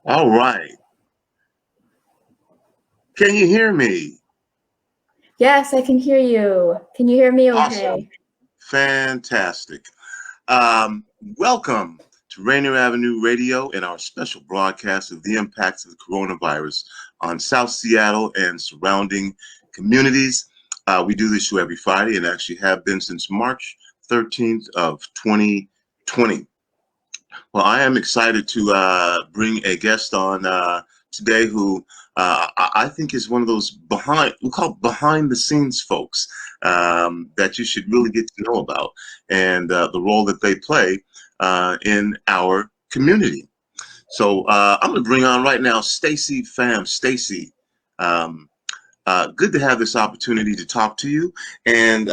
All right. Can you hear me? Yes, I can hear you. Can you hear me okay? Awesome. Fantastic. Um, Welcome to Rainier Avenue Radio and our special broadcast of the impacts of the coronavirus on South Seattle and surrounding communities. We do this show every Friday and actually have been since March 13th of 2020. Well, I am excited to bring a guest on today who I think is one of those we call behind the scenes folks that you should really get to know about and the role that they play in our community. So I'm going to bring on right now Stacy Pham. Stacy, um, good to have this opportunity to talk to you. And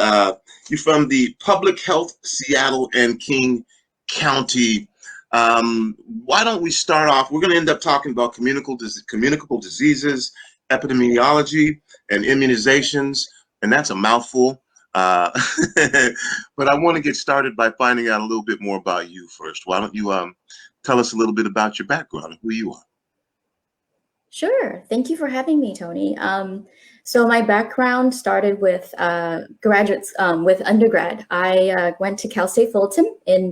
you're from the Public Health Seattle and King County. Why don't we start off? We're going to end up talking about communicable diseases, epidemiology, and immunizations, and that's a mouthful. Uh, but I want to get started by finding out a little bit more about you first. Why don't you tell us a little bit about your background and who you are? Sure. Thank you for having me, Tony. So my background started with with undergrad. I went to Cal State Fullerton in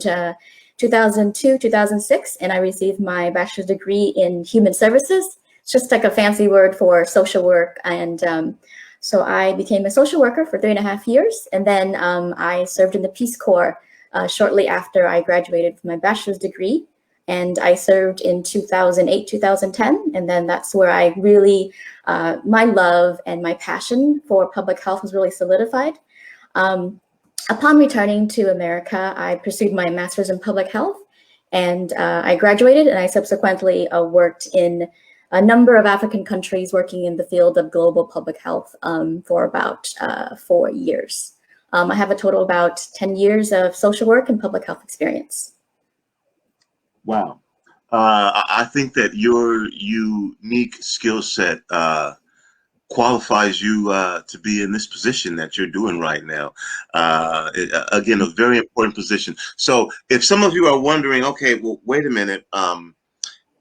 2002, 2006, and I received my bachelor's degree in human services. It's just like a fancy word for social work. And so I became a social worker for 3.5 years. And then I served in the Peace Corps shortly after I graduated with my bachelor's degree. And I served in 2008, 2010. And then that's where I really, my love and my passion for public health was really solidified. Upon returning to America, I pursued my master's in public health, and I graduated, and I subsequently worked in a number of African countries working in the field of global public health for about 4 years. I have a total of about 10 years of social work and public health experience. Wow. I think that your unique skill set qualifies you to be in this position that you're doing right now. Again, a very important position. So if some of you are wondering, okay, well, wait a minute,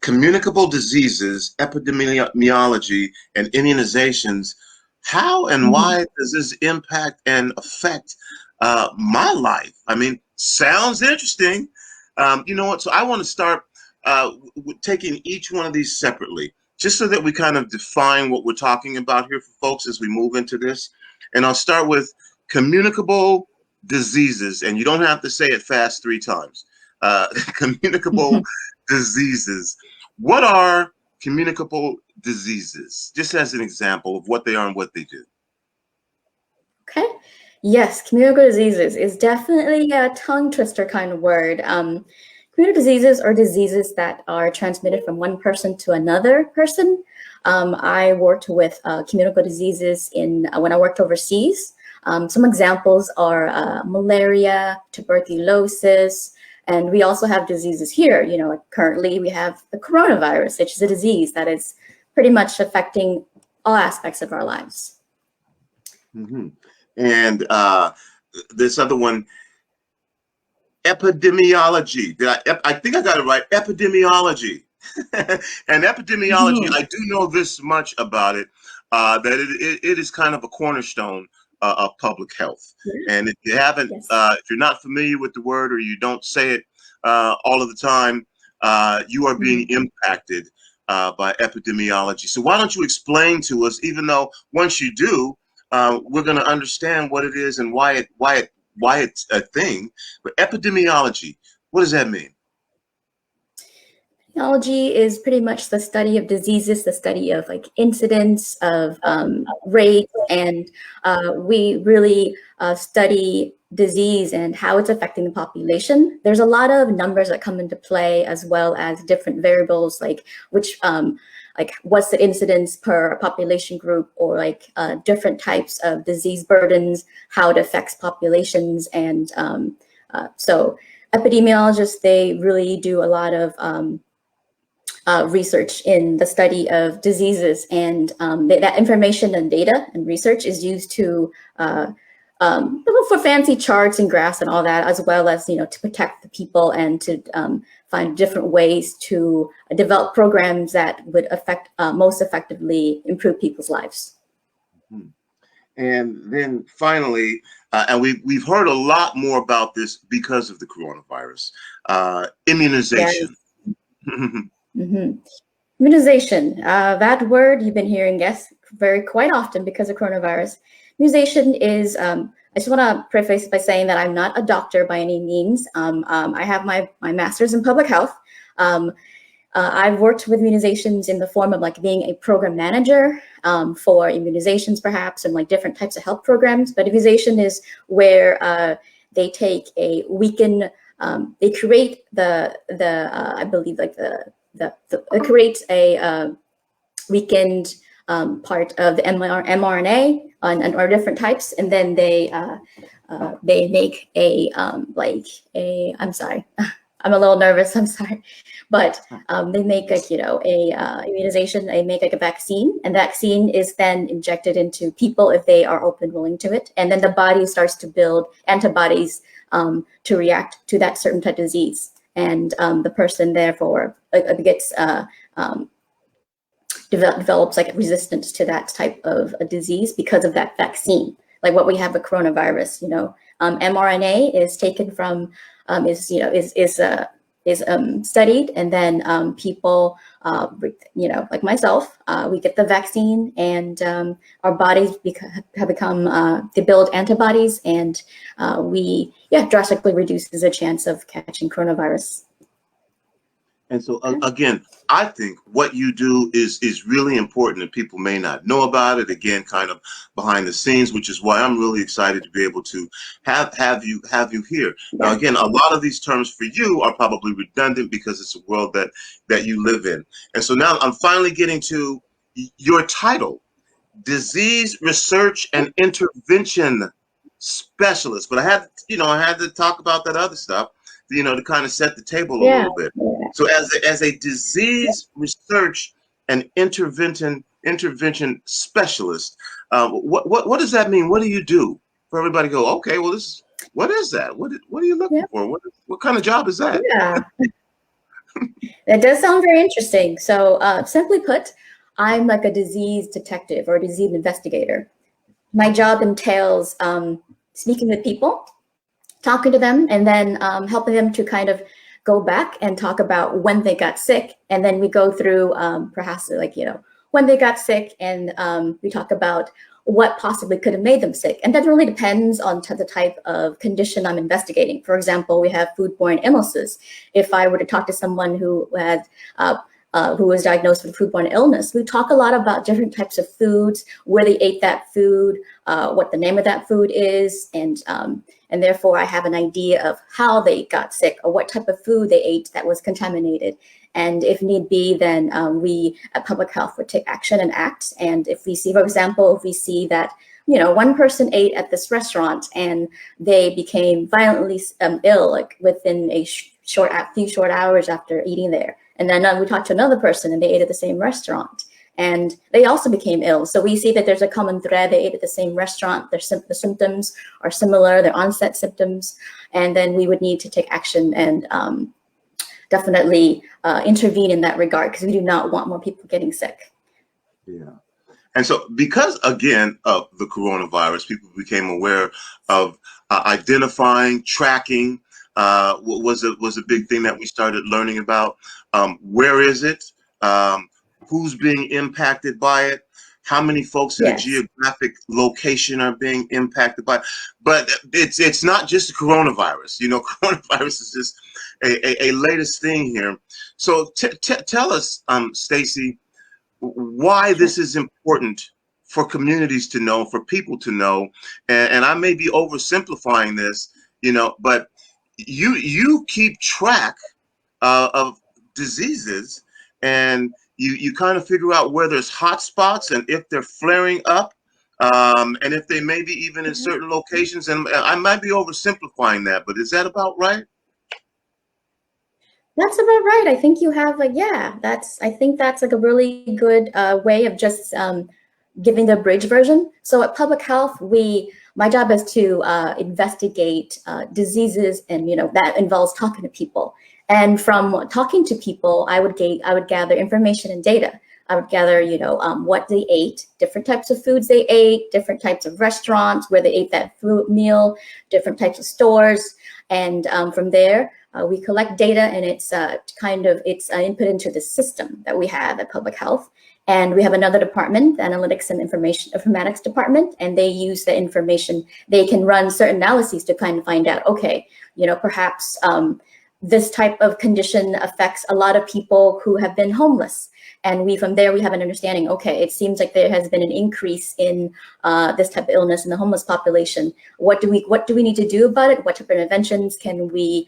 communicable diseases, epidemiology, and immunizations, how and why does this impact and affect my life? I mean, sounds interesting. You know what? So I want to start with taking each one of these separately, just so that we kind of define what we're talking about here for folks as we move into this. And I'll start with communicable diseases, and you don't have to say it fast 3 times. Communicable diseases. What are communicable diseases? Just as an example of what they are and what they do. Okay. Yes, communicable diseases is definitely a tongue twister kind of word. Communicable diseases are diseases that are transmitted from one person to another person. I worked with communicable diseases when I worked overseas. Some examples are malaria, tuberculosis, and we also have diseases here. You know, currently we have the coronavirus, which is a disease that is pretty much affecting all aspects of our lives. Mm-hmm. And this other one, epidemiology. I think I got it right. Epidemiology. And epidemiology, I do know this much about it, that it is kind of a cornerstone of public health. And if you haven't, if you're not familiar with the word or you don't say it all of the time, you are being impacted by epidemiology. So why don't you explain to us, even though once you do, we're going to understand what it is and why it's a thing. But epidemiology, what does that mean? Epidemiology is pretty much the study of diseases, the study of like incidence of rates, and we really study disease and how it's affecting the population. There's a lot of numbers that come into play, as well as different variables like which like what's the incidence per population group, or like different types of disease burdens, how it affects populations. And so epidemiologists, they really do a lot of research in the study of diseases, and that information and data and research is used to for fancy charts and graphs and all that, as well as to protect the people and to find different ways to develop programs that would most effectively improve people's lives. Mm-hmm. And then finally, and we've heard a lot more about this because of the coronavirus, immunization. Yes. Mm-hmm. Immunization, that word you've been hearing, yes, quite often because of coronavirus. Immunization is, I just want to preface by saying that I'm not a doctor by any means. I have my master's in public health. I've worked with immunizations in the form of like being a program manager for immunizations perhaps, and like different types of health programs. But immunization is where they take a weekend, they create I believe like it creates a weekend part of the mRNA or different types, and then they make I'm sorry, I'm a little nervous, I'm sorry, but they make like a immunization. They make like a vaccine, and vaccine is then injected into people if they are open willing to it, and then the body starts to build antibodies to react to that certain type of disease. And the person therefore gets develops like resistance to that type of a disease because of that vaccine. Like what we have with coronavirus, mRNA is taken from is studied, and then people like myself, we get the vaccine, and our bodies have become they build antibodies, and we drastically reduces the chance of catching coronavirus. And so again, I think what you do is really important, and people may not know about it. Again, kind of behind the scenes, which is why I'm really excited to be able to have you here. Now, again, a lot of these terms for you are probably redundant because it's a world that you live in. And so now I'm finally getting to your title, Disease Research and Intervention Specialist. But I had to talk about that other stuff, to kind of set the table a little bit. So as a disease research and intervention specialist, what does that mean? What do you do? For everybody to go, okay, well, what is that? What are you looking for? What kind of job is that? Yeah, that does sound very interesting. So simply put, I'm like a disease detective or a disease investigator. My job entails speaking with people, talking to them, and then helping them to kind of go back and talk about when they got sick. And then we go through perhaps when they got sick, and we talk about what possibly could have made them sick. And that really depends on the type of condition I'm investigating. For example, we have foodborne illnesses. If I were to talk to someone who had who was diagnosed with foodborne illness, we talk a lot about different types of foods, where they ate that food, what the name of that food is, and therefore I have an idea of how they got sick or what type of food they ate that was contaminated. And if need be, then we at Public Health would take action and act. And if we see, for example, if we see that one person ate at this restaurant and they became violently ill, like within a few short hours after eating there. And then we talked to another person and they ate at the same restaurant and they also became ill. So we see that there's a common thread. They ate at the same restaurant. The symptoms are similar, their onset symptoms. And then we would need to take action and definitely intervene in that regard, because we do not want more people getting sick. Yeah. And so because, again, of the coronavirus, people became aware of identifying, tracking, was a big thing that we started learning about. Where is it? Who's being impacted by it? How many folks in a Yes. geographic location are being impacted by it? But it's not just the coronavirus. Coronavirus is just a latest thing here. So tell us, Stacy, why Sure. this is important for communities to know, for people to know. And I may be oversimplifying this, but you keep track of diseases, and you kind of figure out where there's hot spots and if they're flaring up, and if they may be even in Mhm. certain locations. And I might be oversimplifying that, but is that about right? That's about right. I think you have I think that's like a really good way of just giving the abridged version. So at public health, my job is to investigate diseases, and that involves talking to people. And from talking to people, I would gather information and data. I would gather, what they ate, different types of foods they ate, different types of restaurants where they ate that food meal, different types of stores, and from there, we collect data, and it's input into the system that we have at public health. And we have another department, the Analytics and Informatics department, and they use the information. They can run certain analyses to kind of find out, okay, perhaps this type of condition affects a lot of people who have been homeless. And from there, we have an understanding, okay, it seems like there has been an increase in this type of illness in the homeless population. What do we need to do about it? What type of interventions can we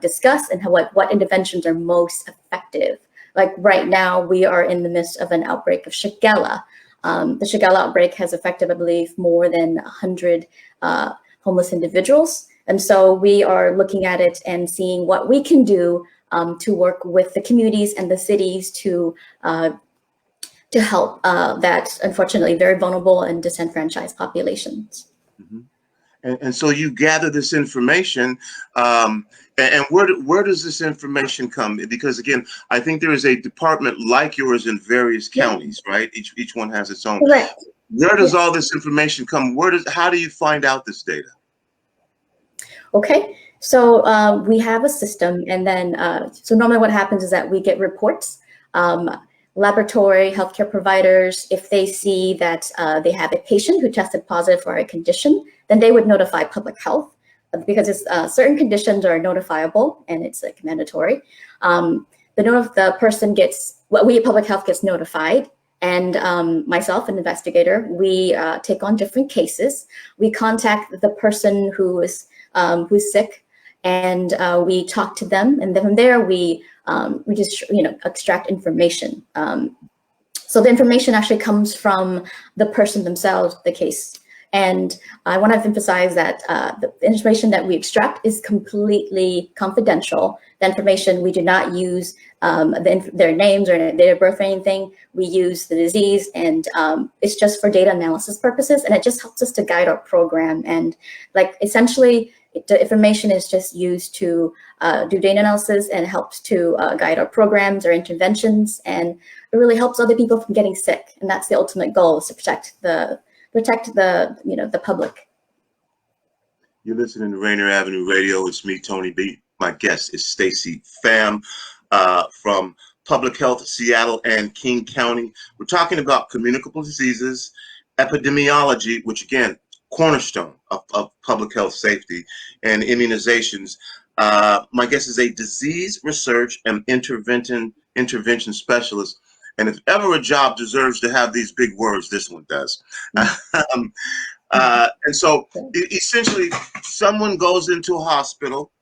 discuss, and what interventions are most effective? Like right now, we are in the midst of an outbreak of Shigella. The Shigella outbreak has affected, I believe, more than 100 homeless individuals. And so we are looking at it and seeing what we can do to work with the communities and the cities to help that unfortunately very vulnerable and disenfranchised populations. Mm-hmm. And so you gather this information, and where does this information come? Because again, I think there is a department like yours in various Yeah, counties, right? Each one has its own. correct. Where does all Yes. this information come? How do you find out this data? Okay. So we have a system, and then so normally what happens is that we get reports. Laboratory healthcare providers, if they see that they have a patient who tested positive for a condition, then they would notify public health, because certain conditions are notifiable, and it's like mandatory. The person we at public health gets notified, and myself, an investigator, we take on different cases. We contact the person who's sick, and we talk to them, and then from there we just extract information. So the information actually comes from the person themselves, the case. And I want to emphasize that the information that we extract is completely confidential. The information, we do not use their names or their date of birth or anything. We use the disease, and it's just for data analysis purposes, and it just helps us to guide our program. And essentially, the information is just used to do data analysis, and helps to guide our programs or interventions, and it really helps other people from getting sick. And that's the ultimate goal, is to protect the public. You're listening to Rainier Avenue Radio. It's me, Tony B. My guest is Stacy Pham from Public Health Seattle and King County. We're talking about communicable diseases, epidemiology, which again, cornerstone of public health safety, and immunizations. My guest is a disease research and intervention specialist. And if ever a job deserves to have these big words, this one does. And so essentially, someone goes into a hospital,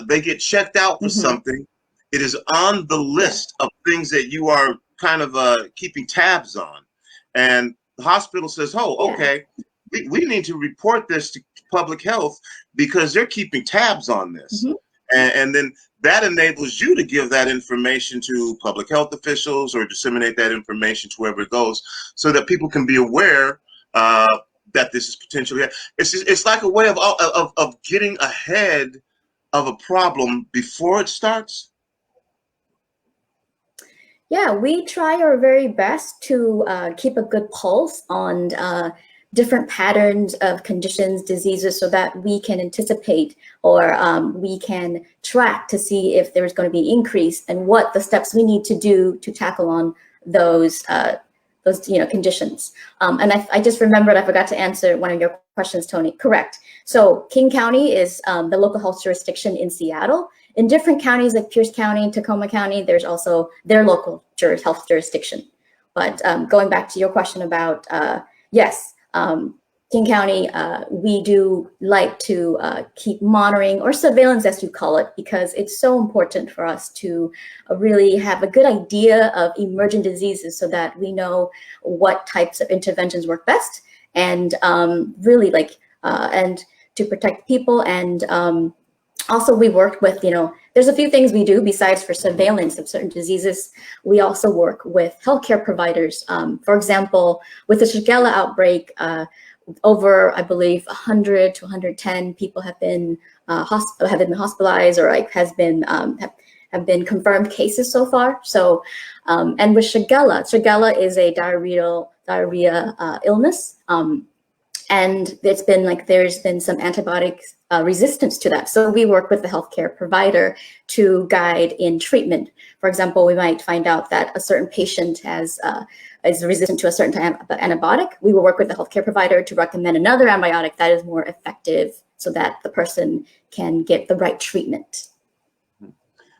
they get checked out for something. It is on the list of things that you are kind of keeping tabs on. And the hospital says, oh, okay, we need to report this to public health because they're keeping tabs on this. And then that enables you to give that information to public health officials or disseminate that information to wherever it goes, so that people can be aware that this is potentially. It's like a way of getting ahead of a problem before it starts. Yeah, we try our very best to keep a good pulse on different patterns of conditions, diseases, so that we can anticipate or we can track to see if there's going to be increase and what the steps we need to do to tackle on those conditions. And I just remembered, I forgot to answer one of your questions, Tony. Correct. So King County is the local health jurisdiction in Seattle. In different counties like Pierce County, Tacoma County, there's also their local health jurisdiction. But going back to your question about, yes, King County, we do like to keep monitoring, or surveillance as you call it, because it's so important for us to really have a good idea of emergent diseases so that we know what types of interventions work best, and really and to protect people. And also we work with, there's a few things we do besides for surveillance of certain diseases. We also work with healthcare providers. For example, with the Shigella outbreak, over, I believe, 100 to 110 people have been hospitalized, or have been confirmed cases so far. So, and with Shigella is a diarrhea illness, and there's been some antibiotic resistance to that. So we work with the healthcare provider to guide in treatment. For example, we might find out that a certain patient is resistant to a certain antibiotic. We will work with the healthcare provider to recommend another antibiotic that is more effective so that the person can get the right treatment.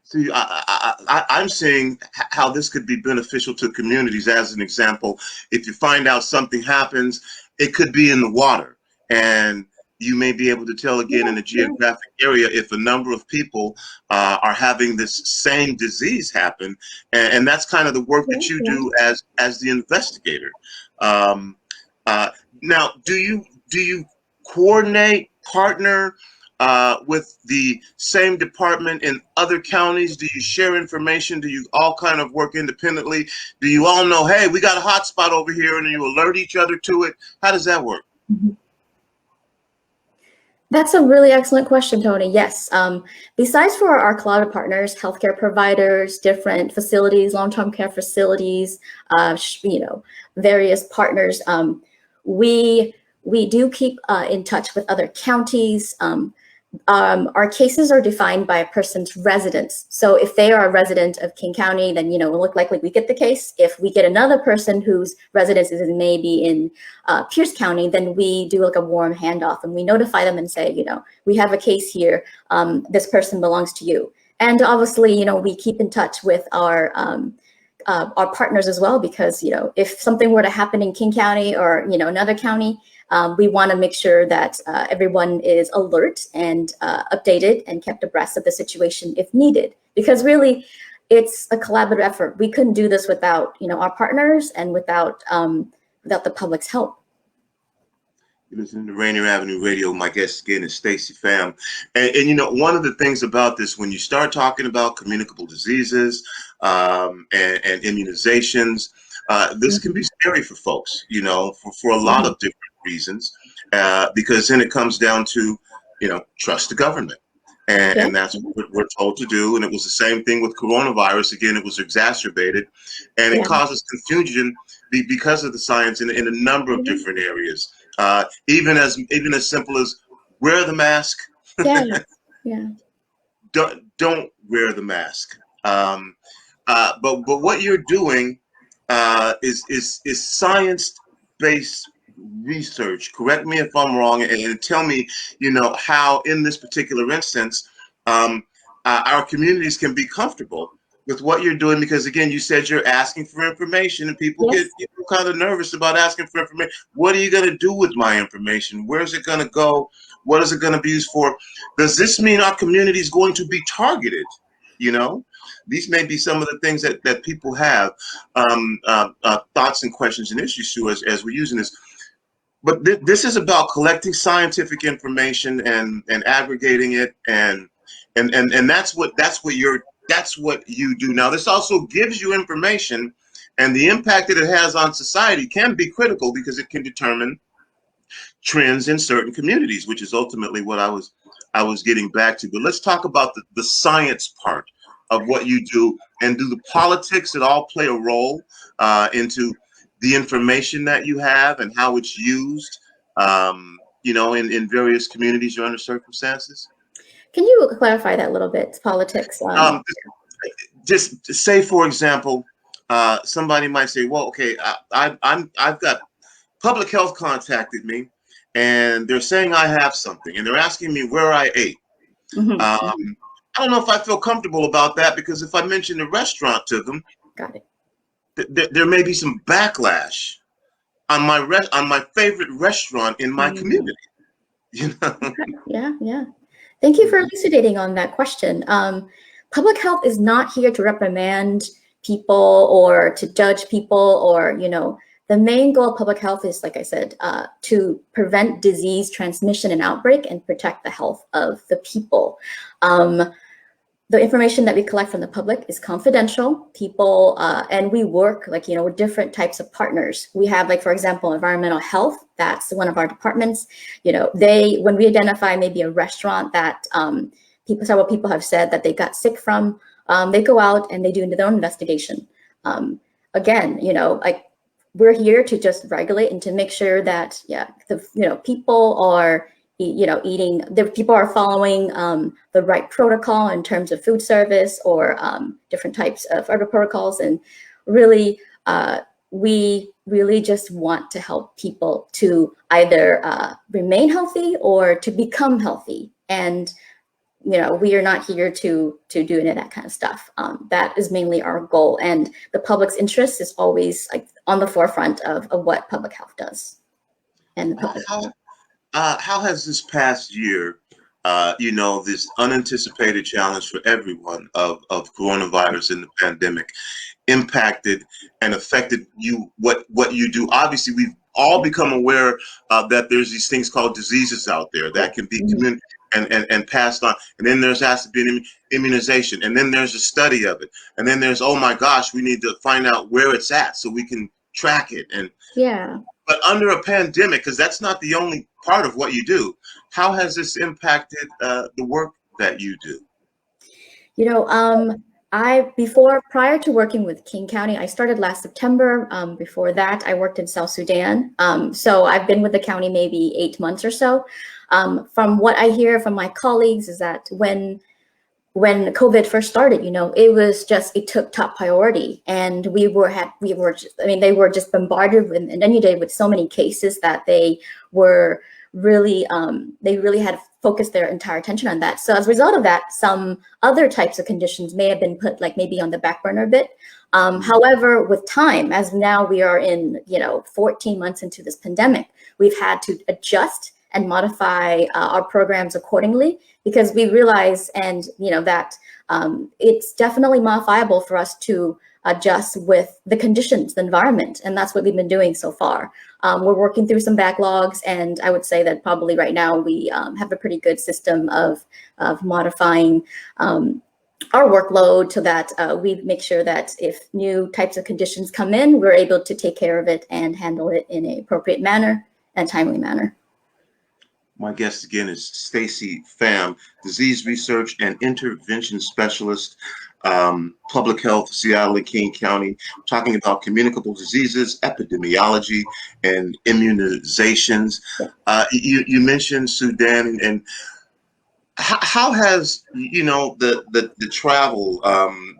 See, I'm seeing how this could be beneficial to communities. As an example, if you find out something happens, it could be in the water, and you may be able to tell again in a geographic area if a number of people are having this same disease happen, and that's kind of the work that you do as the investigator. Now, do you coordinate, partner with the same department in other counties? Do you share information? Do you all kind of work independently? Do you all know, hey, we got a hot spot over here, and you alert each other to it? How does that work? Mm-hmm. That's a really excellent question, Tony. Yes. Besides for our cloud partners, healthcare providers, different facilities, long-term care facilities, various partners, we do keep in touch with other counties. Our cases are defined by a person's residence. So if they are a resident of King County, then, it will look likely we get the case. If we get another person whose residence is maybe in Pierce County, then we do like a warm handoff, and we notify them and say, we have a case here. This person belongs to you. And obviously, we keep in touch with our partners as well, because, if something were to happen in King County or, another county, we want to make sure that everyone is alert and updated and kept abreast of the situation if needed, because really it's a collaborative effort. We couldn't do this without, our partners and without the public's help. You're listening to Rainier Avenue Radio. My guest again is Stacey Pham. And one of the things about this, when you start talking about communicable diseases and immunizations, this can be scary for folks, for a lot of different reasons, because then it comes down to, trust the government. And that's what we're told to do. And it was the same thing with coronavirus. Again, it was exacerbated, and it causes confusion because of the science in a number of different areas. Even as simple as wear the mask. Don't wear the mask. But what you're doing is science-based research. Correct me if I'm wrong, and tell me, how in this particular instance, our communities can be comfortable with what you're doing, because again, you said you're asking for information, and people get kind of nervous about asking for information. What are you going to do with my information? Where's it going to go? What is it going to be used for? Does this mean our community is going to be targeted? These may be some of the things that people have thoughts and questions and issues to as we're using this. But this is about collecting scientific information and aggregating it, and that's what you do. Now, this also gives you information, and the impact that it has on society can be critical, because it can determine trends in certain communities, which is ultimately what I was getting back to. But let's talk about the science part of what you do, and do the politics at all play a role into the information that you have and how it's used, in various communities or under circumstances? Can you clarify that a little bit? Politics. Um, just say, for example, somebody might say, "Well, okay, I've got public health contacted me, and they're saying I have something, and they're asking me where I ate." Mhm. I don't know if I feel comfortable about that because if I mention a restaurant to them, Got it. there may be some backlash on on my favorite restaurant in my Mm. community. You know. Okay. Yeah, yeah. Thank you for elucidating on that question. Public health is not here to reprimand people or to judge people or, the main goal of public health is, like I said, to prevent disease transmission and outbreak and protect the health of the people. Um, the information that we collect from the public is confidential. People, and we work with different types of partners. We have, like, for example, environmental health. That's one of our departments. When we identify maybe a restaurant that several people have said that they got sick from, they go out and they do their own investigation. Again, like, we're here to just regulate and to make sure that, people are people are following the right protocol in terms of food service or different types of other protocols. And really, we really just want to help people to either remain healthy or to become healthy. And we are not here to do any of that kind of stuff. That is mainly our goal, and the public's interest is always like on the forefront of what public health does. And the public. How has this past year, this unanticipated challenge for everyone of coronavirus and the pandemic impacted and affected you, what you do? Obviously, we've all become aware that there's these things called diseases out there that can be communicated and passed on. And then there's has to be an immunization. And then there's a study of it. And then there's, oh my gosh, we need to find out where it's at so we can track it. And Yeah. but under a pandemic, because that's not the only part of what you do, how has this impacted the work that you do? Prior to working with King County, I started last September. Before that, I worked in South Sudan. So I've been with the county maybe 8 months or so. From what I hear from my colleagues is that when COVID first started, it took top priority, and they were just bombarded with inundated with so many cases that they were really had to focus their entire attention on that. So as a result of that, some other types of conditions may have been put maybe on the back burner a bit. However, with time, as now we are in 14 months into this pandemic, we've had to adjust and modify our programs accordingly, because we realize that it's definitely modifiable for us to adjust with the conditions, the environment, and that's what we've been doing so far. We're working through some backlogs, and I would say that probably right now we have a pretty good system of modifying our workload so that we make sure that if new types of conditions come in, we're able to take care of it and handle it in an appropriate manner and timely manner. My guest again is Stacy Pham, disease research and intervention specialist, public health, Seattle and King County, talking about communicable diseases, epidemiology, and immunizations. You mentioned Sudan, and how has the travel,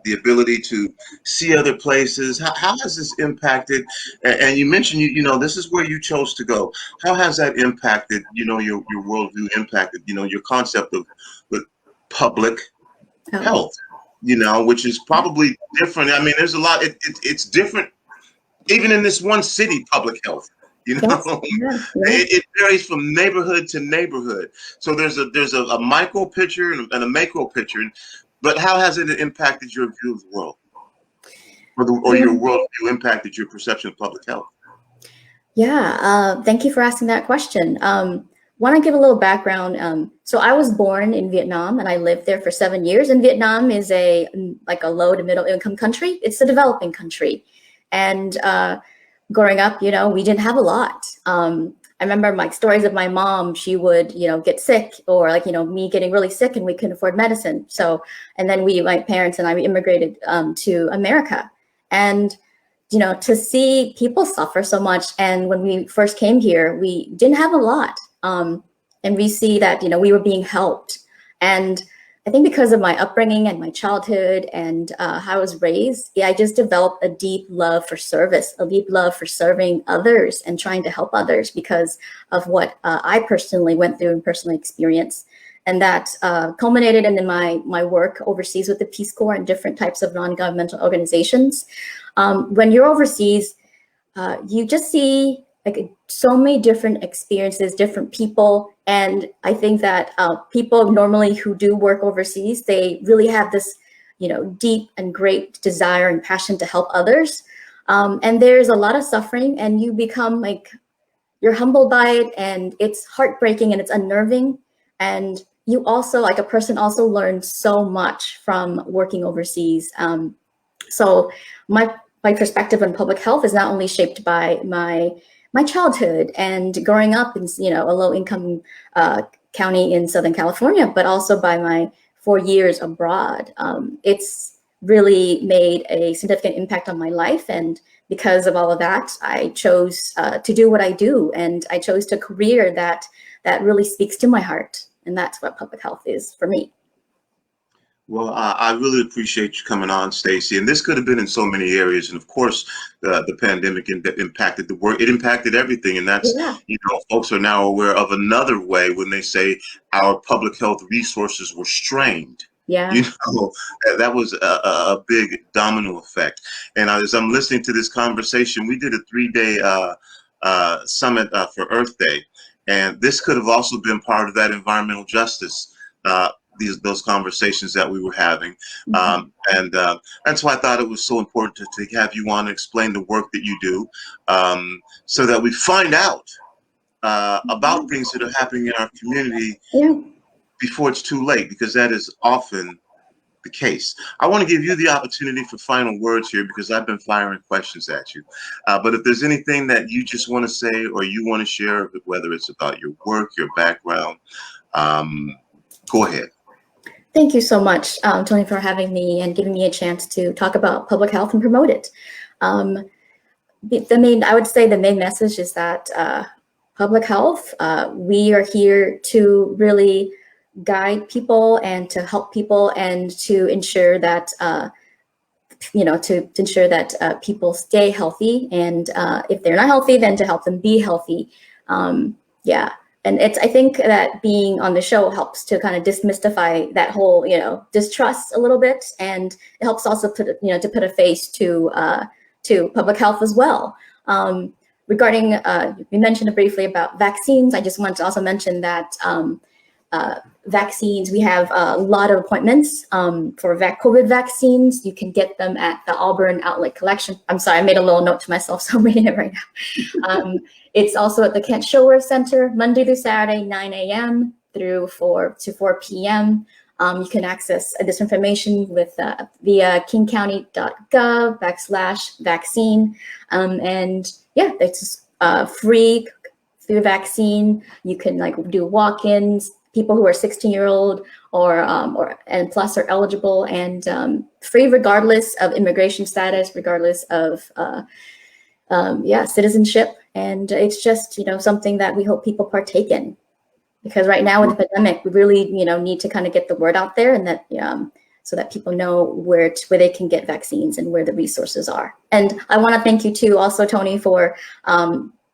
the ability to see other places, how has this impacted? And you mentioned this is where you chose to go. How has that impacted your worldview, impacted your concept of public health? Which is probably different. I mean, there's a lot. It's different even in this one city. Public health. Yes. It varies from neighborhood to neighborhood. So there's a micro picture and a macro picture. But how has it impacted your view of the world, or your worldview impacted your perception of public health? Yeah, thank you for asking that question. Want to give a little background. So I was born in Vietnam, and I lived there for 7 years. And Vietnam is a low to middle income country. It's a developing country, and growing up, we didn't have a lot. I remember stories of my mom. She would, get sick, or me getting really sick, and we couldn't afford medicine. So, and then my parents and I, we immigrated to America, and to see people suffer so much. And when we first came here, we didn't have a lot. And we see that, we were being helped. And I think because of my upbringing and my childhood and how I was raised, I just developed a deep love for service, a deep love for serving others and trying to help others because of what I personally went through and personally experienced. And that culminated in my work overseas with the Peace Corps and different types of non-governmental organizations. When you're overseas, you just see like so many different experiences, different people. And I think that people normally who do work overseas, they really have this, deep and great desire and passion to help others. And there's a lot of suffering and you become you're humbled by it and it's heartbreaking and it's unnerving. And you also, like a person also learns so much from working overseas. So my perspective on public health is not only shaped by my childhood and growing up in a low-income county in Southern California, but also by my 4 years abroad. It's really made a significant impact on my life, and because of all of that, I chose to do what I do, and I chose a career that really speaks to my heart, and that's what public health is for me. Well, I really appreciate you coming on, Stacey. And this could have been in so many areas. And of course, the pandemic impacted the work. It impacted everything. And that's, folks are now aware of another way when they say our public health resources were strained. Yeah. That was a big domino effect. And as I'm listening to this conversation, we did a 3-day summit for Earth Day. And this could have also been part of that environmental justice those conversations that we were having. And that's why I thought it was so important to have you on and explain the work that you do so that we find out about things that are happening in our community before it's too late, because that is often the case. I want to give you the opportunity for final words here because I've been firing questions at you. But if there's anything that you just want to say or you want to share, whether it's about your work, your background, go ahead. Thank you so much, Tony, for having me and giving me a chance to talk about public health and promote it. I would say the main message is that public health, we are here to really guide people and to help people and to ensure that, to ensure that people stay healthy. And if they're not healthy, then to help them be healthy. And I think that being on the show helps to kind of demystify that whole, distrust a little bit, and it helps also put a face to public health as well. Regarding, we mentioned briefly about vaccines. I just want to also mention that vaccines, we have a lot of appointments for COVID vaccines. You can get them at the Auburn Outlet Collection. I'm sorry, I made a little note to myself, so I'm reading it right now. It's also at the Kent Showers Center, Monday through Saturday, 9 a.m. through 4 p.m. You can access this information via kingcounty.gov/vaccine. It's free through vaccine. You can do walk-ins. People who are 16-year-old and plus are eligible, and free regardless of immigration status, regardless of citizenship. And it's just something that we hope people partake in, because right now with the pandemic, we really need to kind of get the word out there, and that so that people know where they can get vaccines and where the resources are. And I want to thank you too, also Tony, for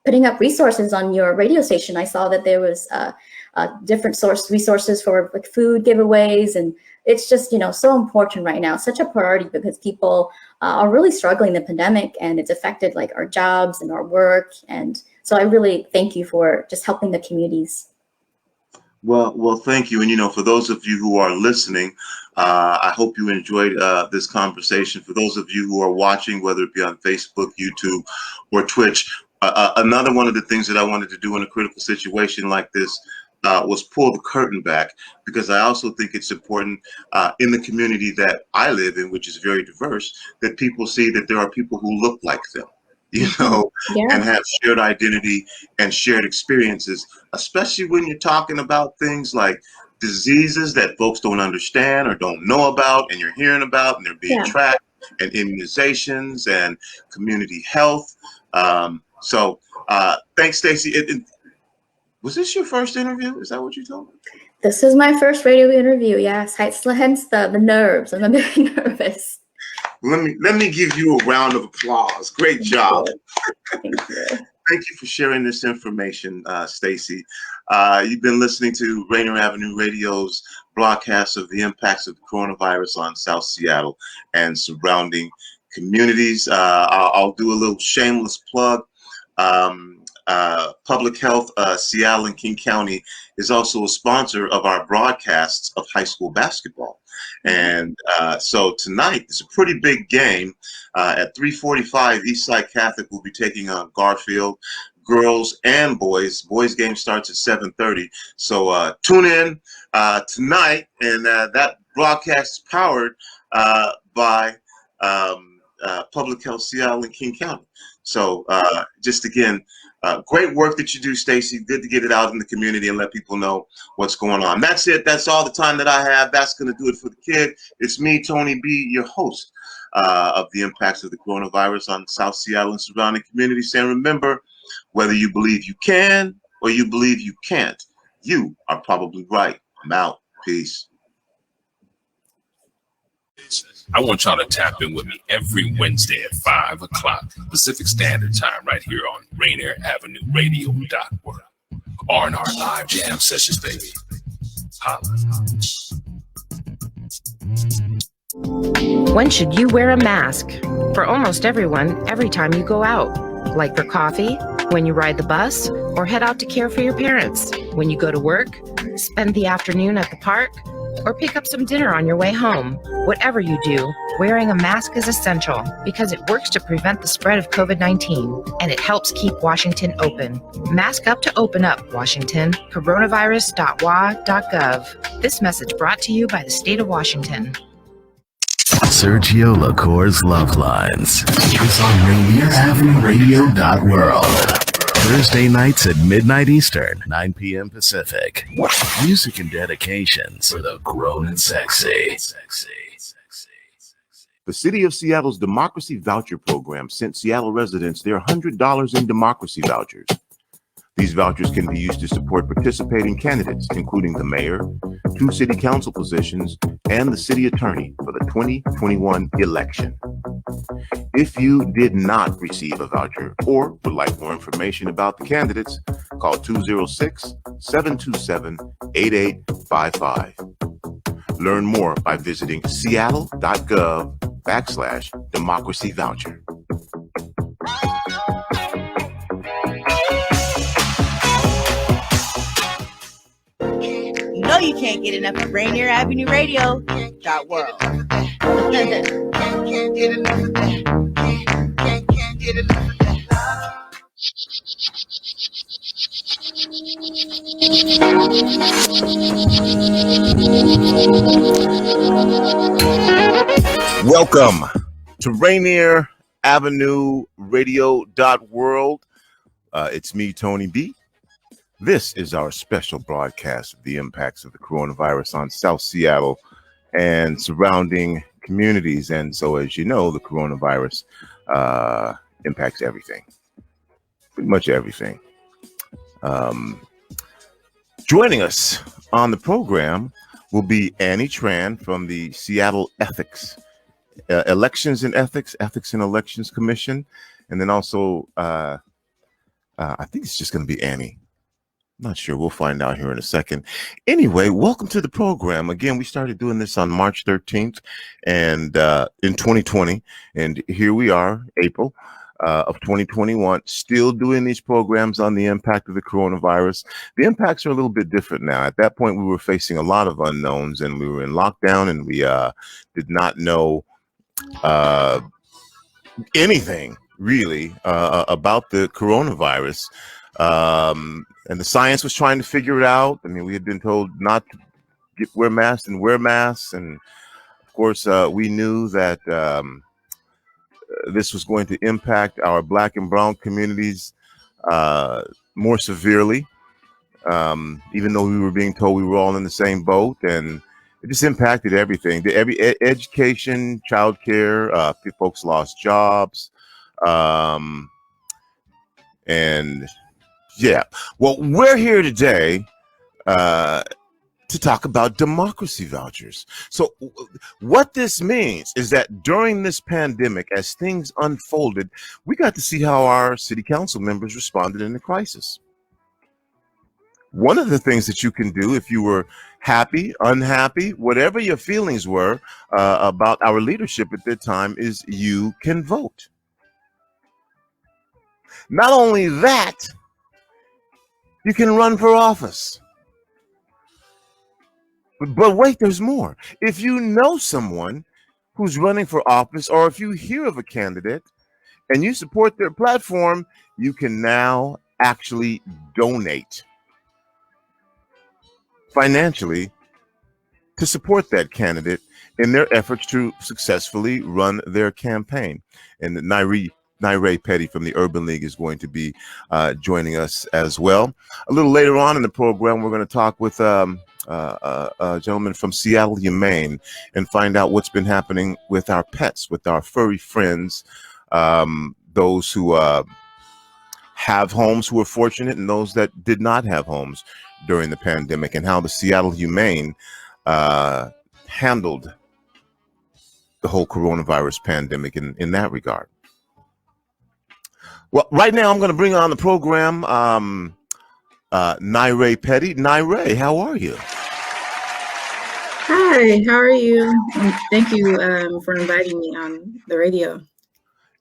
putting up resources on your radio station. I saw that there was different resources for food giveaways, and it's just so important right now, such a priority, because people are really struggling in the pandemic, and it's affected our jobs and our work. And so I really thank you for just helping the communities. Well, thank you. And for those of you who are listening, I hope you enjoyed this conversation. For those of you who are watching, whether it be on Facebook, YouTube, or Twitch, another one of the things that I wanted to do in a critical situation like this was pull the curtain back, because I also think it's important in the community that I live in, which is very diverse, that people see that there are people who look like them, and have shared identity and shared experiences, especially when you're talking about things like diseases that folks don't understand or don't know about, and you're hearing about, and they're being tracked. and immunizations and community health. Thanks, Stacey. Was this your first interview? Is that what you told me? This is my first radio interview. Yes, hence the nerves. I'm very nervous. Let me give you a round of applause. Great job. Thank you. Thank you for sharing this information, Stacey. You've been listening to Rainier Avenue Radio's broadcast of the impacts of the coronavirus on South Seattle and surrounding communities. I'll do a little shameless plug. Public Health Seattle and King County is also a sponsor of our broadcasts of high school basketball. And so tonight is a pretty big game. At 3:45, Eastside Catholic will be taking on Garfield, girls and boys. Boys game starts at 7:30. So tune in tonight, and that broadcast is powered by Public Health Seattle and King County. So just again, great work that you do, Stacey. Good to get it out in the community and let people know what's going on. That's it. That's all the time that I have. That's going to do it for the kid. It's me, Tony B., your host of the impacts of the coronavirus on South Seattle and surrounding communities. And remember, whether you believe you can or you believe you can't, you are probably right. I'm out. Peace. I want y'all to tap in with me every Wednesday at 5 o'clock Pacific Standard Time right here on RainierAvenueRadio.org or in our live jam sessions, baby. Holla. When should you wear a mask? For almost everyone, every time you go out. Like for coffee, when you ride the bus, or head out to care for your parents. When you go to work, spend the afternoon at the park, or pick up some dinner on your way home. Whatever you do, wearing a mask is essential because it works to prevent the spread of COVID-19 and it helps keep Washington open. Mask up to open up, Washington. Coronavirus.wa.gov. This message brought to you by the state of Washington. Sergio LaCour's Love Lines is on RainierAvenueRadio.world. Thursday nights at midnight Eastern, 9 p.m. Pacific. Music and dedications for the grown and sexy. The City of Seattle's Democracy Voucher program sent Seattle residents their $100 in democracy vouchers. These vouchers can be used to support participating candidates, including the mayor, 2 city council positions, and the city attorney for the 2021 election. If you did not receive a voucher or would like more information about the candidates, call 206-727-8855. Learn more by visiting seattle.gov/democracy voucher. You know you can't get enough of Rainier Avenue Radio.world. Welcome to Rainier Avenue Radio.world. It's me, Tony B. This is our special broadcast of the impacts of the coronavirus on South Seattle and surrounding communities. And so, as you know, the coronavirus impacts everything, pretty much everything. Joining us on the program will be Annie Tran from the Seattle Elections and Ethics and Elections Commission. And then also, I think it's just going to be Annie. Not sure. We'll find out here in a second. Anyway, welcome to the program. Again, we started doing this on March 13th and in 2020. And here we are, April of 2021, still doing these programs on the impact of the coronavirus. The impacts are a little bit different now. At that point, we were facing a lot of unknowns and we were in lockdown and we did not know anything really about the coronavirus. And the science was trying to figure it out. I mean, we had been told not to wear masks. And of course, we knew that this was going to impact our Black and brown communities more severely, even though we were being told we were all in the same boat. And it just impacted everything. Education, childcare, folks lost jobs, and yeah. Well, we're here today to talk about democracy vouchers. So what this means is that during this pandemic, as things unfolded, we got to see how our city council members responded in the crisis. One of the things that you can do if you were happy, unhappy, whatever your feelings were about our leadership at that time, is you can vote. Not only that, you can run for office. But wait, there's more. If you know someone who's running for office, or if you hear of a candidate and you support their platform, you can now actually donate financially to support that candidate in their efforts to successfully run their campaign. And Naire Petty from the Urban League is going to be joining us as well. A little later on in the program, we're going to talk with a gentleman from Seattle Humane and find out what's been happening with our pets, with our furry friends, those who have homes who are fortunate and those that did not have homes during the pandemic, and how the Seattle Humane handled the whole coronavirus pandemic in that regard. Well, right now I'm going to bring on the program Naire Petty. Naire, how are you? Hi, how are you? And thank you for inviting me on the radio.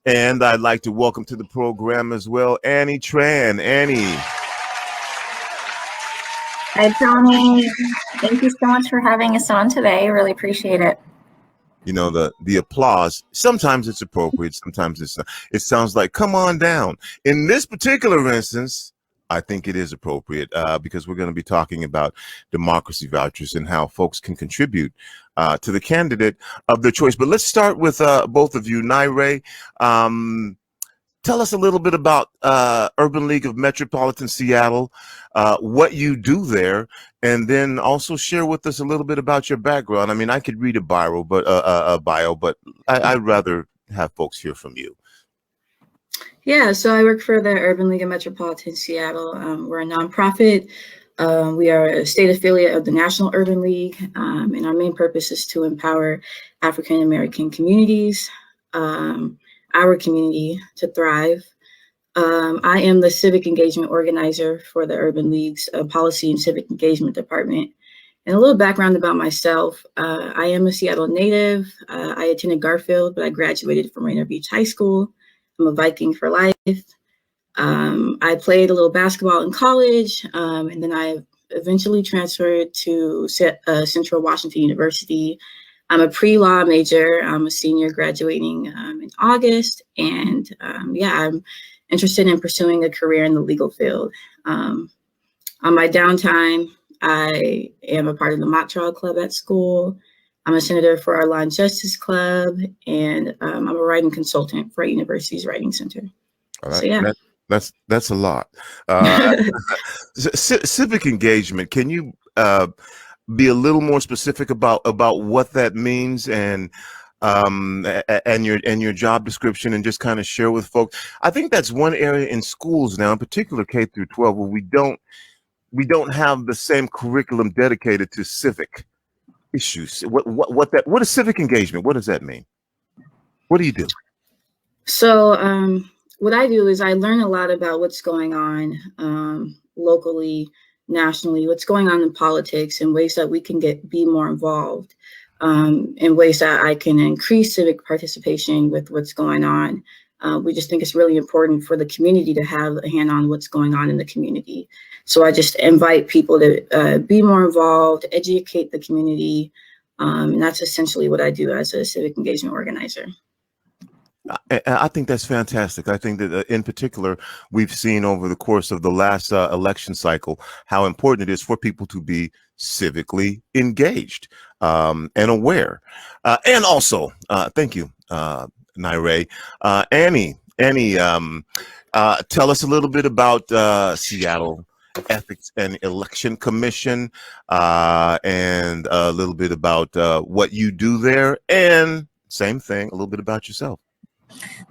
And I'd like to welcome to the program as well Annie Tran. Annie. Hi, Tony. Thank you so much for having us on today. Really appreciate it. You know, the applause, sometimes it's appropriate, sometimes it's not. It sounds like, come on down. In this particular instance, I think it is appropriate because we're going to be talking about democracy vouchers and how folks can contribute to the candidate of their choice. But let's start with both of you. Naire, tell us a little bit about Urban League of Metropolitan Seattle, what you do there, and then also share with us a little bit about your background. I mean, I could read a bio, but I'd rather have folks hear from you. Yeah, so I work for the Urban League of Metropolitan Seattle. We're a nonprofit. We are a state affiliate of the National Urban League, and our main purpose is to empower African American communities, our community, to thrive. I am the civic engagement organizer for the Urban League's Policy and Civic Engagement Department. And a little background about myself. I am a Seattle native. I attended Garfield, but I graduated from Rainier Beach High School. I'm a Viking for life. I played a little basketball in college, and then I eventually transferred to Central Washington University. I'm a pre-law major. I'm a senior graduating in August, and I'm interested in pursuing a career in the legal field. On my downtime, I am a part of the mock trial club at school. I'm a senator for our Law and Justice Club, and I'm a writing consultant for a university's writing center. All right. So yeah, that's a lot. Civic engagement. Can you be a little more specific about what that means and your job description, and just kind of share with folks? I think that's one area in schools now, in particular K through 12, where we don't have the same curriculum dedicated to civic issues. What is civic engagement? What does that mean? What do you do? So what I do is I learn a lot about what's going on locally, nationally, what's going on in politics, and ways that we can be more involved, in ways that I can increase civic participation with what's going on. We just think it's really important for the community to have a hand on what's going on in the community. So I just invite people to be more involved, educate the community. And that's essentially what I do as a civic engagement organizer. I think that's fantastic. I think that in particular, we've seen over the course of the last election cycle how important it is for people to be civically engaged and aware. And also, thank you, Naire. Annie, tell us a little bit about Seattle Ethics and Election Commission, and a little bit about what you do there, and same thing, a little bit about yourself.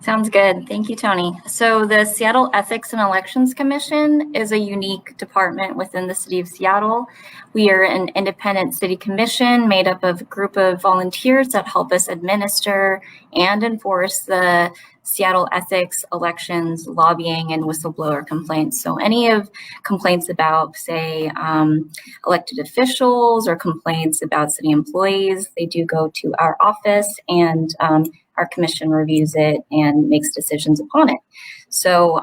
Sounds good. Thank you, Tony. So the Seattle Ethics and Elections Commission is a unique department within the city of Seattle. We are an independent city commission made up of a group of volunteers that help us administer and enforce the Seattle ethics, elections, lobbying, and whistleblower complaints. So any of complaints about, say, elected officials or complaints about city employees, they do go to our office, and our commission reviews it and makes decisions upon it. So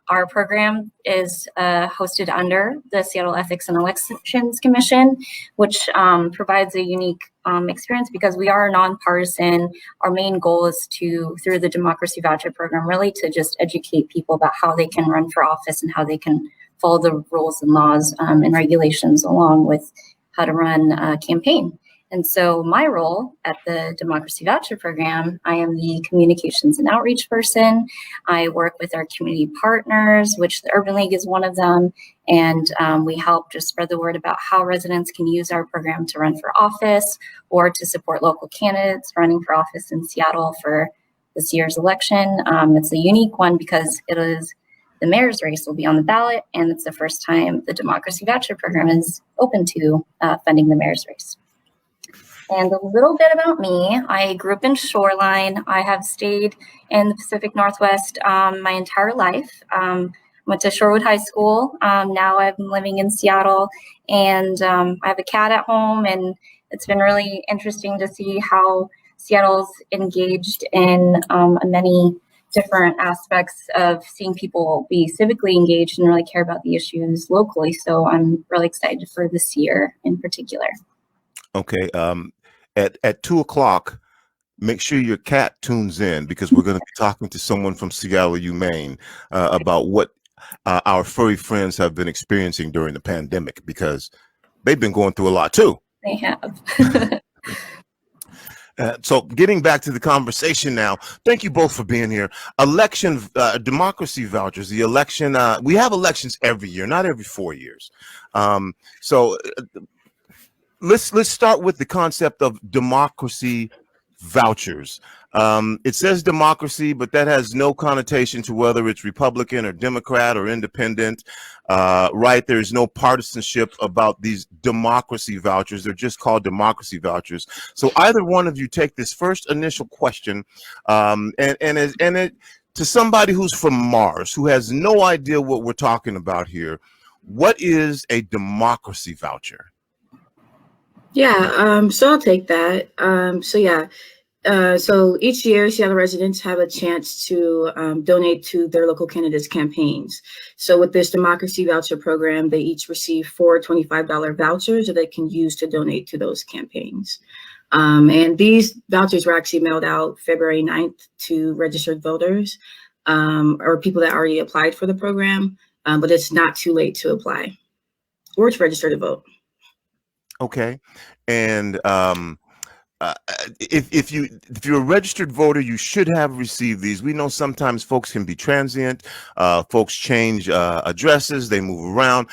our program is hosted under the Seattle Ethics and Elections Commission, which provides a unique experience because we are nonpartisan. Our main goal is to, through the Democracy Voucher program, really to just educate people about how they can run for office and how they can follow the rules and laws and regulations along with how to run a campaign. And so my role at the Democracy Voucher program, I am the communications and outreach person. I work with our community partners, which the Urban League is one of them. And we help just spread the word about how residents can use our program to run for office or to support local candidates running for office in Seattle for this year's election. It's a unique one because it is the mayor's race will be on the ballot, and it's the first time the Democracy Voucher program is open to funding the mayor's race. And a little bit about me. I grew up in Shoreline. I have stayed in the Pacific Northwest my entire life. Went to Shorewood High School. Now I'm living in Seattle, and I have a cat at home, and it's been really interesting to see how Seattle's engaged in many different aspects of seeing people be civically engaged and really care about the issues locally. So I'm really excited for this year in particular. Okay. At 2 o'clock, make sure your cat tunes in because we're going to be talking to someone from Seattle, Maine, about what our furry friends have been experiencing during the pandemic, because they've been going through a lot too. They have. So getting back to the conversation now, thank you both for being here. Democracy vouchers, the election, we have elections every year, not every 4 years. Let's start with the concept of democracy vouchers. It says democracy, but that has no connotation to whether it's Republican or Democrat or independent, right? There's no partisanship about these democracy vouchers. They're just called democracy vouchers. So either one of you take this first initial question, to somebody who's from Mars, who has no idea what we're talking about here, what is a democracy voucher? Yeah, so I'll take that. So each year, Seattle residents have a chance to donate to their local candidates' campaigns. So with this Democracy Voucher program, they each receive 4 $25 vouchers that they can use to donate to those campaigns. And these vouchers were actually mailed out February 9th to registered voters or people that already applied for the program, but it's not too late to apply or to register to vote. Okay, and if you're a registered voter, you should have received these. We know sometimes folks can be transient. Folks change addresses, they move around.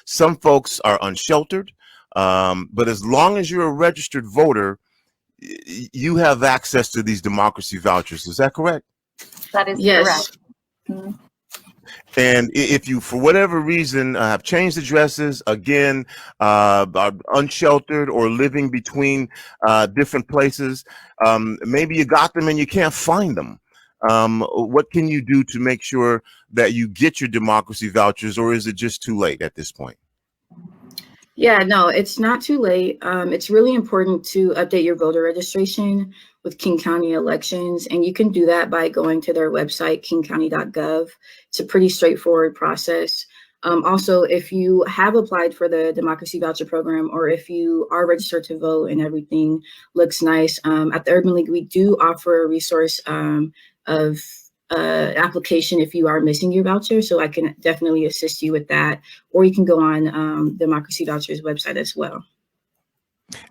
Some folks are unsheltered, but as long as you're a registered voter, you have access to these democracy vouchers. Is that correct? That is correct. Mm-hmm. And if you, for whatever reason, have changed addresses, again, are unsheltered or living between different places, maybe you got them and you can't find them. What can you do to make sure that you get your democracy vouchers, or is it just too late at this point? Yeah, no, it's not too late. It's really important to update your voter registration with King County Elections, and you can do that by going to their website, kingcounty.gov. It's a pretty straightforward process. Also, if you have applied for the Democracy Voucher program, or if you are registered to vote and everything looks nice, at the Urban League, we do offer a resource of application if you are missing your voucher. So I can definitely assist you with that, or you can go on Democracy Voucher's website as well.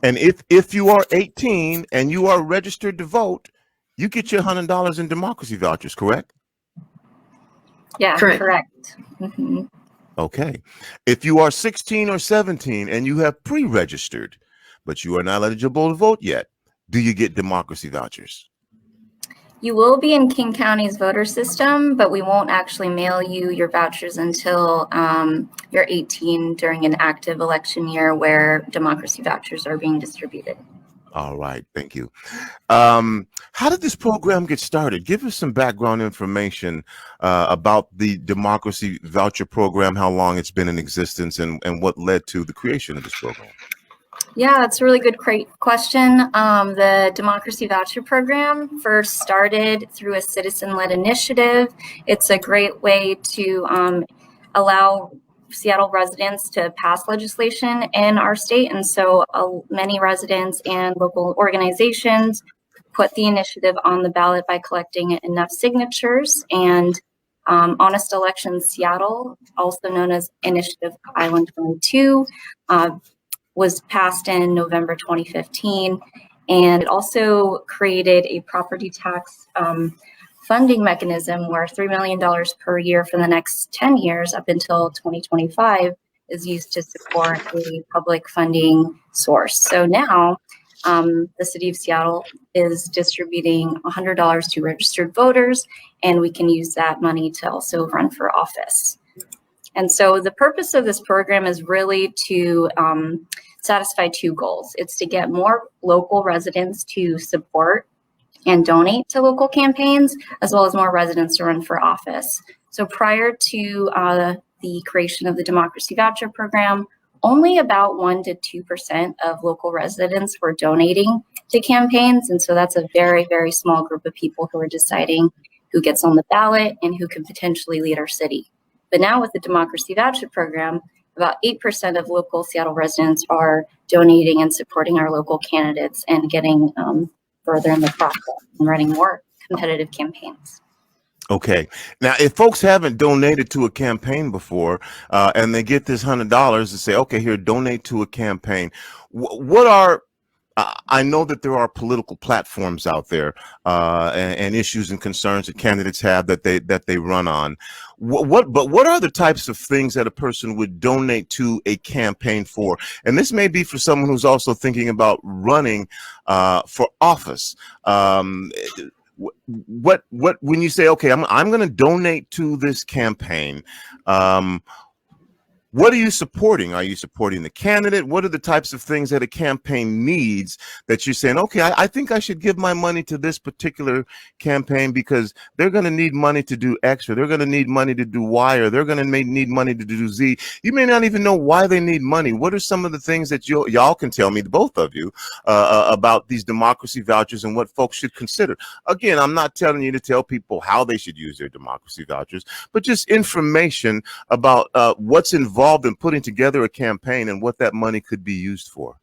And if you are 18 and you are registered to vote, you get your $100 in democracy vouchers, correct? Yeah, correct. Mm-hmm. Okay. If you are 16 or 17 and you have pre-registered, but you are not eligible to vote yet, do you get democracy vouchers? You will be in King County's voter system, but we won't actually mail you your vouchers until you're 18 during an active election year where democracy vouchers are being distributed. All right. Thank you. How did this program get started? Give us some background information about the democracy voucher program, how long it's been in existence, and what led to the creation of this program. Yeah, that's a really good question. The Democracy Voucher Program first started through a citizen-led initiative. It's a great way to allow Seattle residents to pass legislation in our state. And so many residents and local organizations put the initiative on the ballot by collecting enough signatures. And Honest Elections Seattle, also known as Initiative Island 22, was passed in November 2015, and it also created a property tax funding mechanism where $3 million per year for the next 10 years up until 2025 is used to support a public funding source. So now the city of Seattle is distributing $100 to registered voters, and we can use that money to also run for office. And so the purpose of this program is really to satisfy two goals. It's to get more local residents to support and donate to local campaigns, as well as more residents to run for office. So prior to the creation of the Democracy Voucher Program, only about 1% to 2% of local residents were donating to campaigns. And so that's a very, very small group of people who are deciding who gets on the ballot and who can potentially lead our city. But now with the Democracy Voucher Program, about 8% of local Seattle residents are donating and supporting our local candidates and getting further in the process and running more competitive campaigns. Okay. Now, if folks haven't donated to a campaign before and they get this $100 to say, okay, here, donate to a campaign, what are I know that there are political platforms out there and issues and concerns that candidates have that they run on. But what are the types of things that a person would donate to a campaign for? And this may be for someone who's also thinking about running for office. What when you say, okay, I'm going to donate to this campaign, what are you supporting? Are you supporting the candidate? What are the types of things that a campaign needs that you're saying, okay, I think I should give my money to this particular campaign because they're going to need money to do X, or they're going to need money to do Y, or they're going to need money to do Z. You may not even know why they need money. What are some of the things that y'all can tell me, both of you, about these democracy vouchers and what folks should consider? Again, I'm not telling you to tell people how they should use their democracy vouchers, but just information about what's involved in putting together a campaign and what that money could be used for.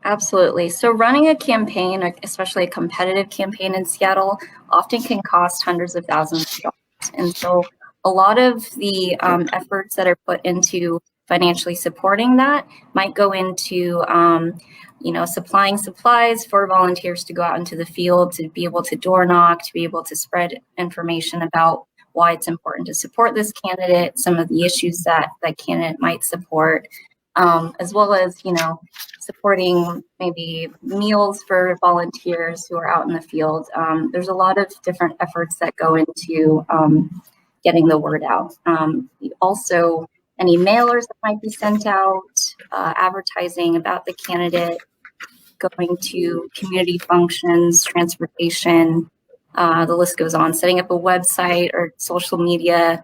Absolutely. So running a campaign, especially a competitive campaign in Seattle, often can cost hundreds of thousands of dollars. And so a lot of the efforts that are put into financially supporting that might go into supplying supplies for volunteers to go out into the field, to be able to door knock, to be able to spread information about why it's important to support this candidate, some of the issues that that candidate might support, as well as, supporting maybe meals for volunteers who are out in the field. There's a lot of different efforts that go into getting the word out. Also, any mailers that might be sent out, advertising about the candidate, going to community functions, transportation, the list goes on, setting up a website or social media.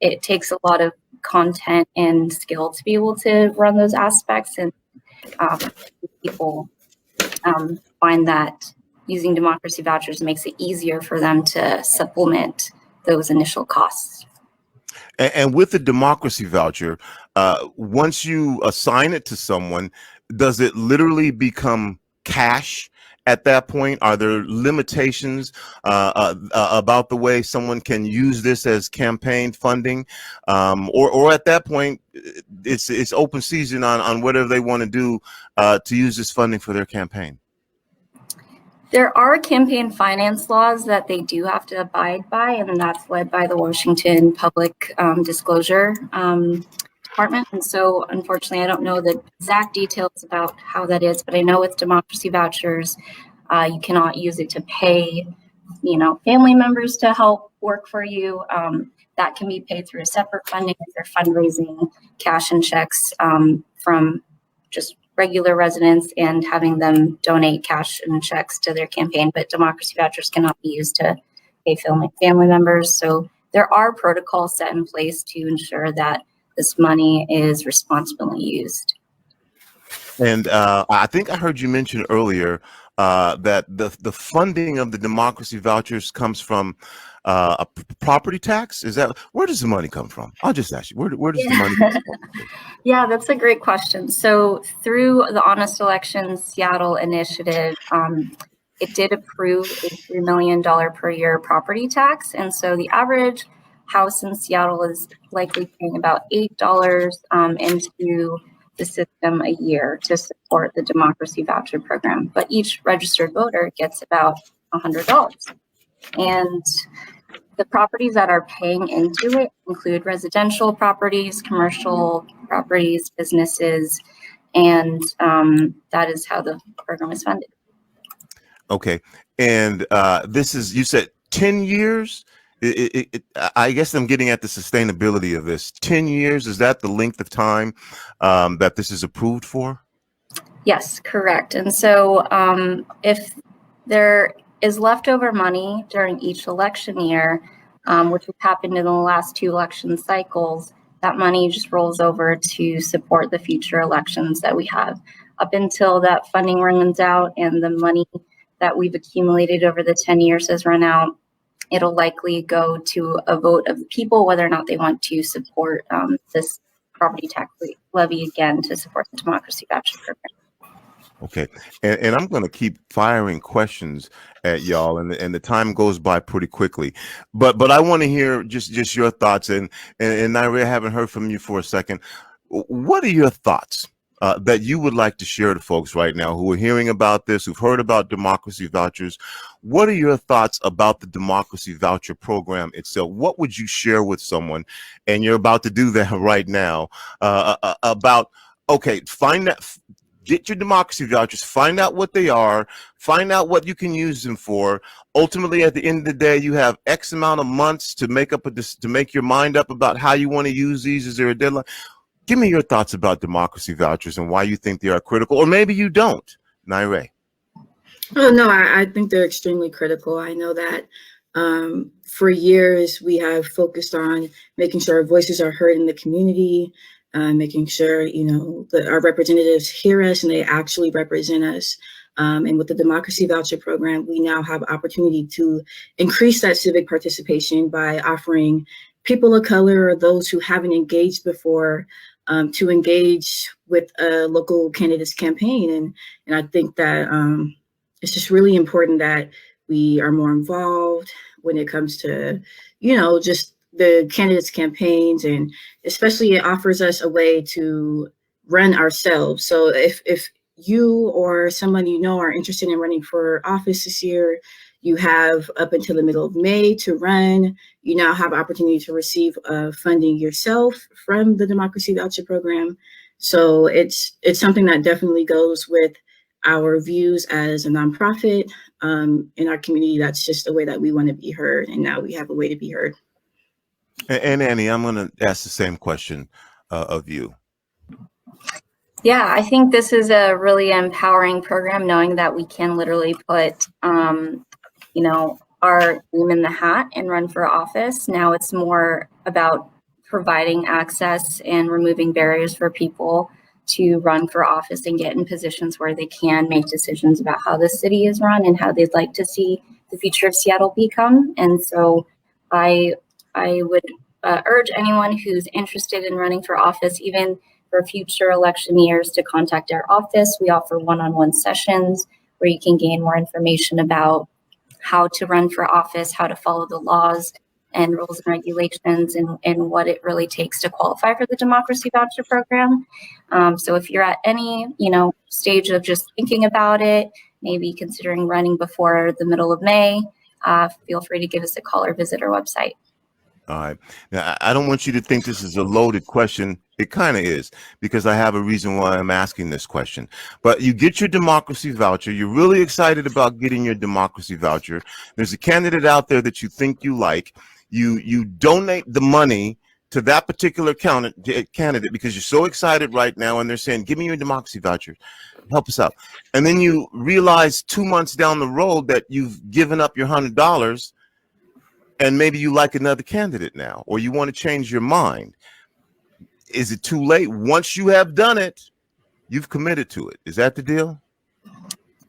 It takes a lot of content and skill to be able to run those aspects, and people find that using democracy vouchers makes it easier for them to supplement those initial costs. And with the democracy voucher, once you assign it to someone, does it literally become cash? At that point, are there limitations about the way someone can use this as campaign funding, or at that point, it's open season on whatever they want to do to use this funding for their campaign? There are campaign finance laws that they do have to abide by, and that's led by the Washington Public Disclosure Department. And so, unfortunately, I don't know the exact details about how that is, but I know with democracy vouchers, you cannot use it to pay, family members to help work for you. That can be paid through a separate funding if they're fundraising cash and checks from just regular residents and having them donate cash and checks to their campaign, but democracy vouchers cannot be used to pay family members. So there are protocols set in place to ensure that this money is responsibly used. And I think I heard you mention earlier that the funding of the democracy vouchers comes from a property tax. Is that, where does the money come from? I'll just ask you, where does the money come from? Yeah, that's a great question. So through the Honest Elections Seattle initiative, it did approve a $3 million per year property tax. And so the average house in Seattle is likely paying about $8 into the system a year to support the democracy voucher program. But each registered voter gets about $100. And the properties that are paying into it include residential properties, commercial properties, businesses, and that is how the program is funded. Okay. And this is, you said 10 years? I guess I'm getting at the sustainability of this. 10 years, is that the length of time that this is approved for? Yes, correct. And so if there is leftover money during each election year, which has happened in the last 2 election cycles, that money just rolls over to support the future elections that we have. Up until that funding runs out and the money that we've accumulated over the 10 years has run out, it'll likely go to a vote of the people whether or not they want to support this property tax levy again to support the democracy voucher program. Okay, and I'm going to keep firing questions at y'all, and the time goes by pretty quickly. But I want to hear just your thoughts, and Naira, I haven't heard from you for a second. What are your thoughts that you would like to share to folks right now who are hearing about this, who've heard about democracy vouchers? What are your thoughts about the democracy voucher program itself? What would you share with someone, and you're about to do that right now, about, okay, get your democracy vouchers, find out what they are, find out what you can use them for. Ultimately, at the end of the day, you have X amount of months to make your mind up about how you want to use these. Is there a deadline? Give me your thoughts about democracy vouchers and why you think they are critical, or maybe you don't. Naira. Oh, no, I think they're extremely critical. I know that for years we have focused on making sure our voices are heard in the community, making sure, that our representatives hear us and they actually represent us. And with the democracy voucher program, we now have opportunity to increase that civic participation by offering people of color or those who haven't engaged before to engage with a local candidate's campaign. And I think that it's just really important that we are more involved when it comes to, just the candidates' campaigns, and especially it offers us a way to run ourselves. So if you or someone are interested in running for office this year, you have up until the middle of May to run. You now have opportunity to receive funding yourself from the Democracy Voucher Program. So it's something that definitely goes with our views as a nonprofit in our community. That's just the way that we want to be heard, and now we have a way to be heard. And Annie, I'm going to ask the same question of you. Yeah, I think this is a really empowering program, knowing that we can literally put, our name in the hat and run for office. Now it's more about providing access and removing barriers for people to run for office and get in positions where they can make decisions about how the city is run and how they'd like to see the future of Seattle become. And so I would urge anyone who's interested in running for office, even for future election years, to contact our office. We offer one-on-one sessions where you can gain more information about how to run for office, how to follow the laws and rules and regulations, and what it really takes to qualify for the Democracy Voucher Program. So if you're at any, stage of just thinking about it, maybe considering running before the middle of May, feel free to give us a call or visit our website. All right. Now, I don't want you to think this is a loaded question. It kind of is, because I have a reason why I'm asking this question. But you get your democracy voucher. You're really excited about getting your democracy voucher. There's a candidate out there that you think you like. You donate the money to that particular candidate because you're so excited right now, and they're saying, give me your democracy voucher. Help us out. And then you realize 2 months down the road that you've given up your $100, and maybe you like another candidate now, or you want to change your mind. Is it too late? Once you have done it, you've committed to it. Is that the deal?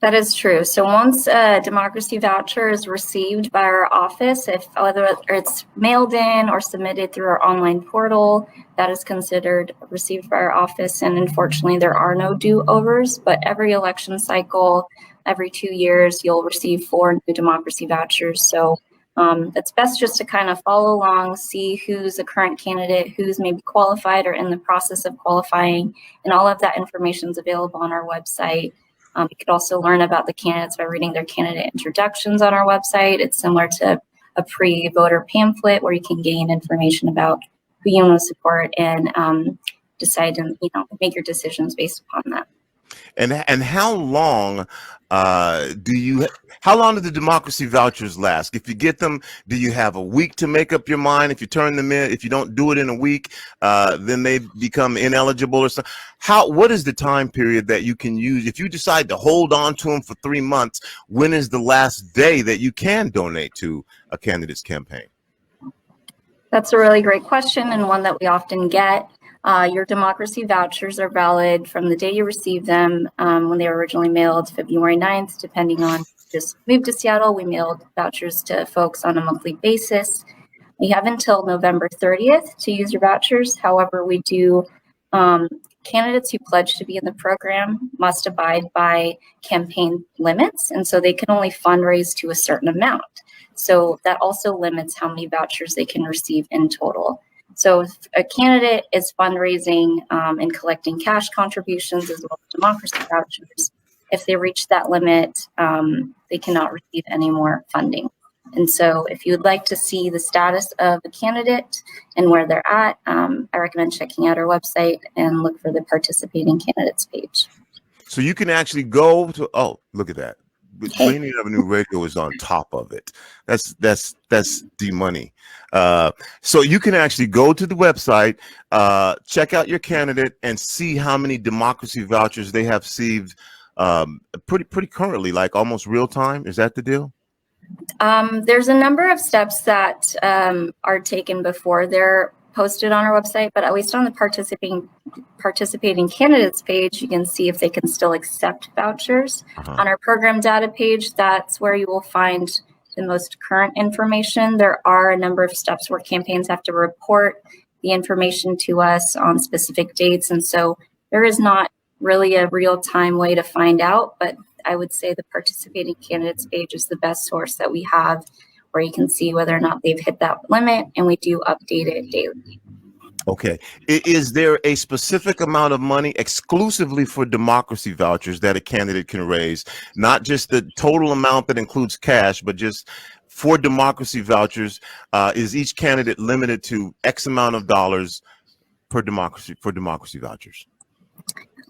That is true. So once a democracy voucher is received by our office, whether it's mailed in or submitted through our online portal, that is considered received by our office. And unfortunately, there are no do-overs, but every election cycle, every 2 years, you'll receive 4 new democracy vouchers. So it's best just to kind of follow along, see who's a current candidate, who's maybe qualified or in the process of qualifying, and all of that information is available on our website. You could also learn about the candidates by reading their candidate introductions on our website. It's similar to a pre-voter pamphlet where you can gain information about who you want to support and decide to, make your decisions based upon that. And how long how long do the democracy vouchers last? If you get them, do you have a week to make up your mind? If you turn them in, if you don't do it in a week, then they become ineligible or something. What is the time period that you can use? If you decide to hold on to them for 3 months, when is the last day that you can donate to a candidate's campaign? That's a really great question, and one that we often get. Your democracy vouchers are valid from the day you receive them, when they were originally mailed, February 9th, depending on just moved to Seattle. We mailed vouchers to folks on a monthly basis. You have until November 30th to use your vouchers. However, we do candidates who pledge to be in the program must abide by campaign limits, and so they can only fundraise to a certain amount. So that also limits how many vouchers they can receive in total. So if a candidate is fundraising and collecting cash contributions as well as democracy vouchers, if they reach that limit, they cannot receive any more funding. And so if you would like to see the status of a candidate and where they're at, I recommend checking out our website and look for the participating candidates page. So you can actually go to, oh, look at that. Rainier Avenue Radio is on top of it. That's the money. So you can actually go to the website, check out your candidate, and see how many democracy vouchers they have received pretty currently, like almost real time. Is that the deal? There's a number of steps that are taken before they're posted on our website, but at least on the participating candidates page, you can see if they can still accept vouchers. On our program data page, that's where you will find the most current information. There are a number of steps where campaigns have to report the information to us on specific dates, and so there is not really a real-time way to find out, but I would say the participating candidates page is the best source that we have, where you can see whether or not they've hit that limit, and we do update it daily. Okay. Is there a specific amount of money exclusively for democracy vouchers that a candidate can raise? Not just the total amount that includes cash, but just for democracy vouchers, is each candidate limited to X amount of dollars for democracy vouchers?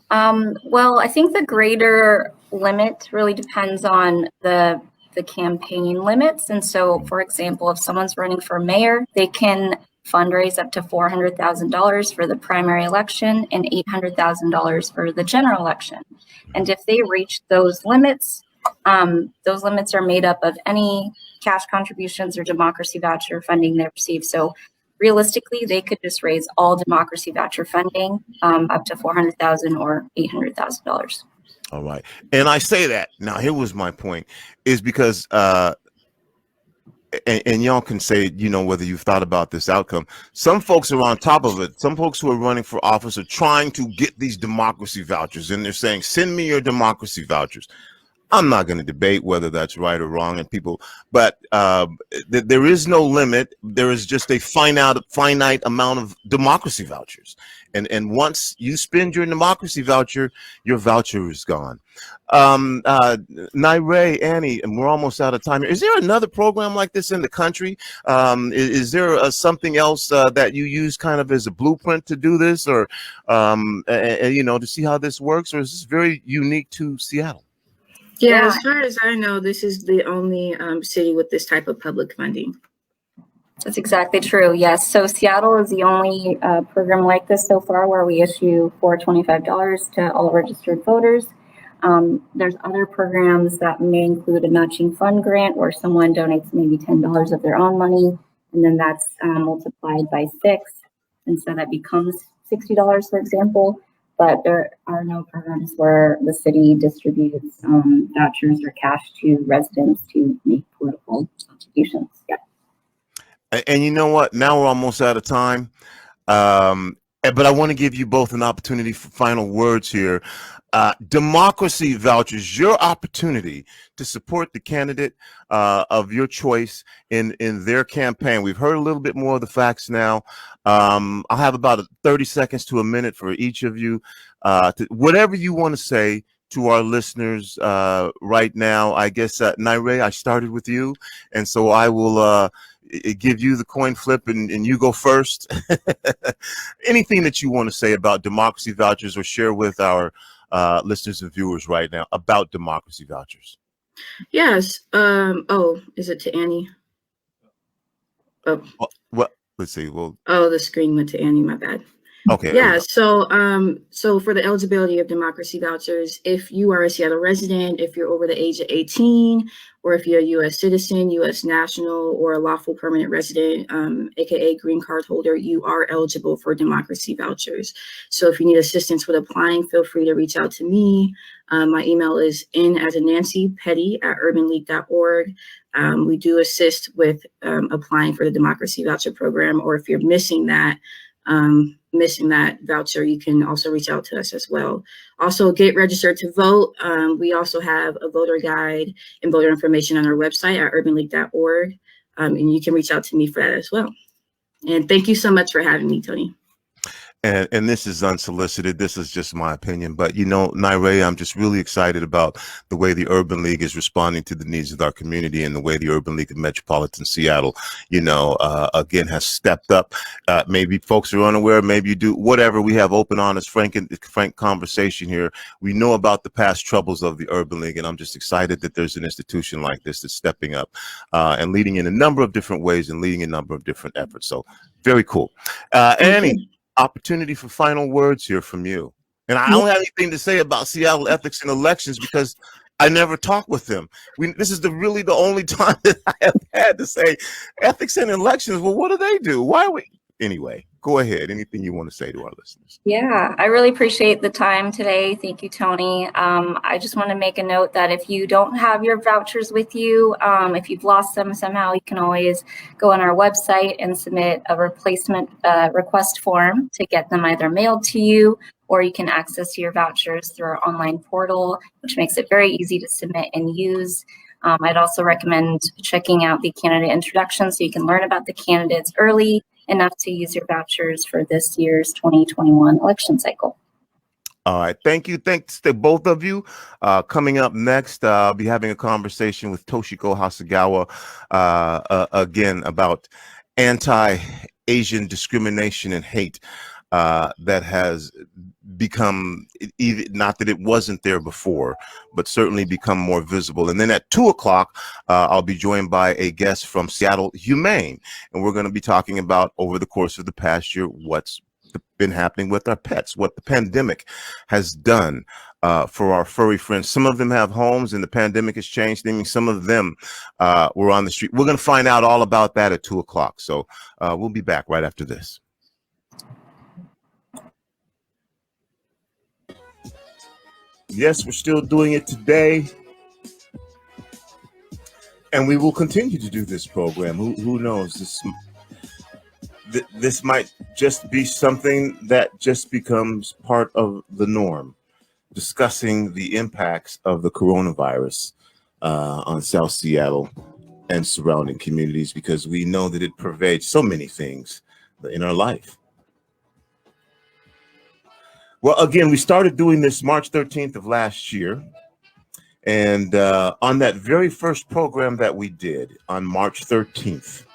Well, I think the greater limit really depends on the campaign limits. And so, for example, if someone's running for mayor, they can fundraise up to $400,000 for the primary election and $800,000 for the general election. And if they reach those limits are made up of any cash contributions or democracy voucher funding they receive. So realistically, they could just raise all democracy voucher funding up to $400,000 or $800,000. All right. And I say that now, here was my point, is because and y'all can say, whether you've thought about this outcome. Some folks are on top of it. Some folks who are running for office are trying to get these democracy vouchers, and they're saying, send me your democracy vouchers. I'm not going to debate whether that's right or wrong, and people, but there is no limit. There is just a finite amount of democracy vouchers, and once you spend your democracy voucher, your voucher is gone. Naire, Annie, and we're almost out of time here. Is there another program like this in the country? Is there something else that you use kind of as a blueprint to do this, or to see how this works, or is this very unique to Seattle? Yeah, as far as I know, this is the only city with this type of public funding. That's exactly true. Yes. So Seattle is the only program like this so far where we issue $425 to all registered voters. There's other programs that may include a matching fund grant where someone donates maybe $10 of their own money, and then that's multiplied by 6. And so that becomes $60, for example. But there are no programs where the city distributes vouchers or cash to residents to make political contributions. Yeah. And you know what? Now we're almost out of time. But I want to give you both an opportunity for final words here. Democracy vouchers, your opportunity to support the candidate of your choice in their campaign. We've heard a little bit more of the facts now. I'll have about 30 seconds to a minute for each of you. Whatever you want to say to our listeners right now. I guess, Naire, I started with you, and so I will give you the coin flip and you go first. Anything that you want to say about democracy vouchers or share with our listeners and viewers right now about democracy vouchers? Yes. Is it to Annie? Oh. Well, let's see. Well. Oh, the screen went to Annie. My bad. Okay. Yeah. So for the eligibility of democracy vouchers, if you are a Seattle resident, if you're over the age of 18, or if you're a U.S. citizen, U.S. national, or a lawful permanent resident, aka green card holder, you are eligible for democracy vouchers. So if you need assistance with applying, feel free to reach out to me. My email is n@urbanleague.org. We do assist with applying for the democracy voucher program, or if you're missing that voucher, you can also reach out to us as well. Also, get registered to vote. We also have a voter guide and voter information on our website at urbanleague.org. And you can reach out to me for that as well. And thank you so much for having me, Tony. And this is unsolicited. This is just my opinion. But, Naire, I'm just really excited about the way the Urban League is responding to the needs of our community, and the way the Urban League of Metropolitan Seattle, again, has stepped up. Maybe folks are unaware. Maybe you do. Whatever. We have open, honest, frank conversation here. We know about the past troubles of the Urban League, and I'm just excited that there's an institution like this that's stepping up and leading in a number of different ways and leading a number of different efforts. So very cool. Annie, opportunity for final words here from you. And I don't have anything to say about Seattle ethics and elections because I never talk with them. This is really the only time that I have had to say ethics and elections. Well, what do they do? Why are we? Anyway, go ahead. Anything you want to say to our listeners? Yeah, I really appreciate the time today. Thank you, Tony. I just want to make a note that if you don't have your vouchers with you, if you've lost them somehow, you can always go on our website and submit a replacement request form to get them either mailed to you, or you can access your vouchers through our online portal, which makes it very easy to submit and use. I'd also recommend checking out the candidate introduction so you can learn about the candidates early enough to use your vouchers for this year's 2021 election cycle. All right. Thank you. Thanks to both of you. Coming up next, I'll be having a conversation with Toshiko Hasegawa again about anti-Asian discrimination and hate that has become, not that it wasn't there before, but certainly become more visible. And then at 2 o'clock, I'll be joined by a guest from Seattle Humane, and we're going to be talking about, over the course of the past year, what's been happening with our pets, what the pandemic has done for our furry friends. Some of them have homes, and the pandemic has changed things. Some of them were on the street. We're going to find out all about that at 2 o'clock. So we'll be back right after this. Yes, we're still doing it today, and we will continue to do this program. Who knows? This might just be something that just becomes part of the norm. discussing the impacts of the coronavirus on South Seattle and surrounding communities, because we know that it pervades so many things in our life. Well, again, we started doing this March 13th of last year. And on that very first program that we did on March 13th,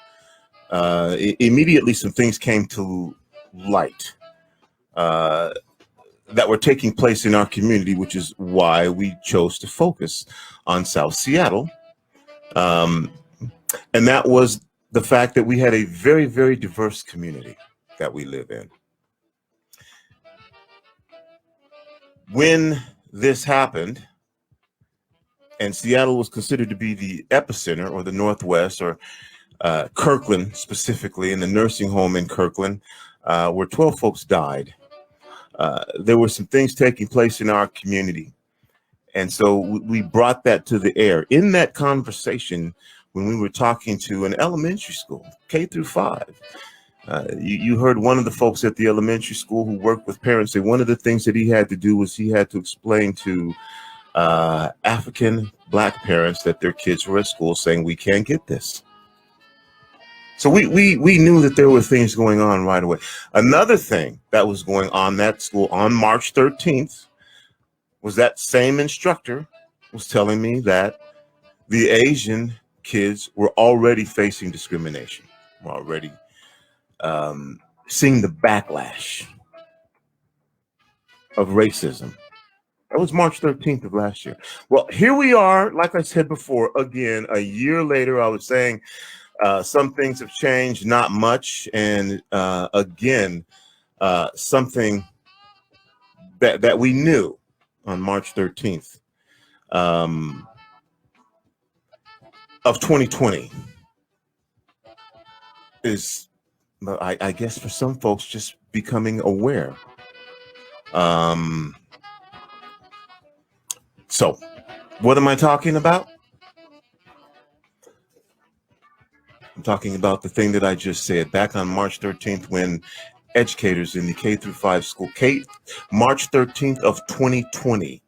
immediately some things came to light that were taking place in our community, which is why we chose to focus on South Seattle. And that was the fact that we had a very, very diverse community that we live in. When this happened, and Seattle was considered to be the epicenter, or the Northwest, or Kirkland specifically, in the nursing home in Kirkland, where 12 folks died. There were some things taking place in our community. And so we brought that to the air. In that conversation, when we were talking to an elementary school, K through 5, you heard one of the folks at the elementary school who worked with parents say one of the things that he had to do was he had to explain to African Black parents that their kids were at school saying, we can't get this. So we knew that there were things going on right away. Another thing that was going on that school on March 13th was that same instructor was telling me that the Asian kids were already facing discrimination, were already seeing the backlash of racism. That was March 13th of last year. Well, here we are, like I said before, again, a year later. I was saying some things have changed, not much. And again, something that we knew on March 13th of 2020 is, I guess for some folks, just becoming aware. So what am I talking about? I'm talking about the thing that I just said back on March 13th, when educators in the K through 5 school, March 13th of 2020.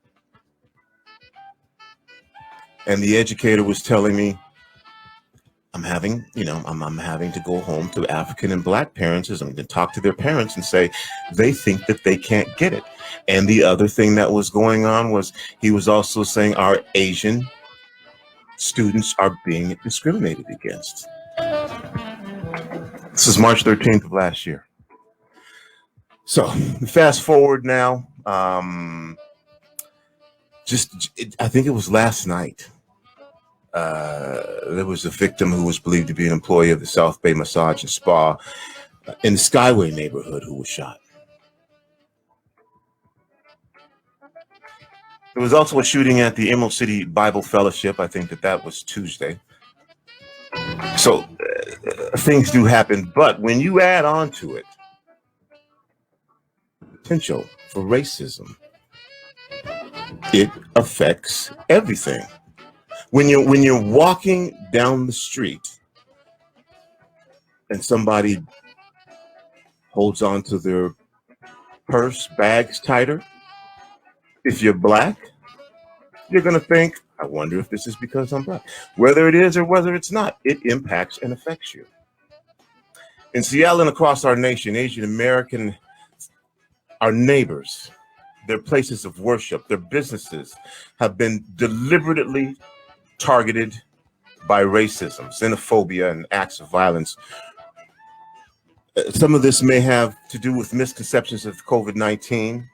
And the educator was telling me, I'm having to go home to African and Black parents. I'm going to talk to their parents and say they think that they can't get it. And the other thing that was going on was he was also saying our Asian students are being discriminated against. This is March 13th of last year. So fast forward now, I think it was last night. There was a victim who was believed to be an employee of the South Bay Massage and Spa in the Skyway neighborhood who was shot. There was also a shooting at the Emerald City Bible Fellowship. I think that was Tuesday. So things do happen, but when you add on to it the potential for racism, it affects everything. When you're walking down the street and somebody holds on to their purse, bags tighter, if you're Black, you're going to think, I wonder if this is because I'm Black. Whether it is or whether it's not, it impacts and affects you. In Seattle and across our nation, Asian American, our neighbors, their places of worship, their businesses have been deliberately targeted by racism, xenophobia, and acts of violence. Some of this may have to do with misconceptions of COVID-19.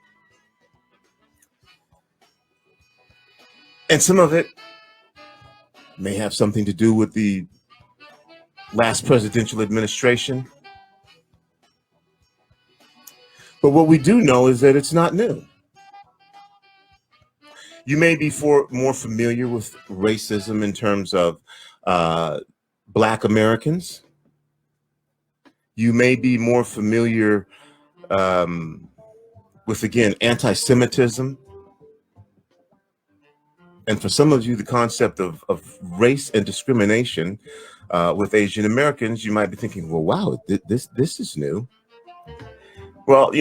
And some of it may have something to do with the last presidential administration. But what we do know is that it's not new. You may be more familiar with racism in terms of Black Americans. You may be more familiar with, again, anti-Semitism. And for some of you, the concept of race and discrimination with Asian Americans, you might be thinking, well, wow, this is new. Well,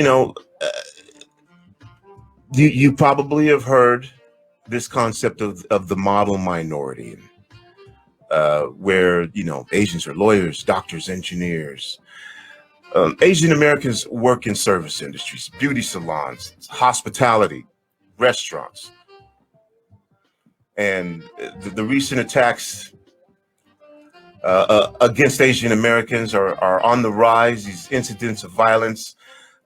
You probably have heard this concept of the model minority, where, Asians are lawyers, doctors, engineers. Asian Americans work in service industries, beauty salons, hospitality, restaurants. And the recent attacks against Asian Americans are on the rise. These incidents of violence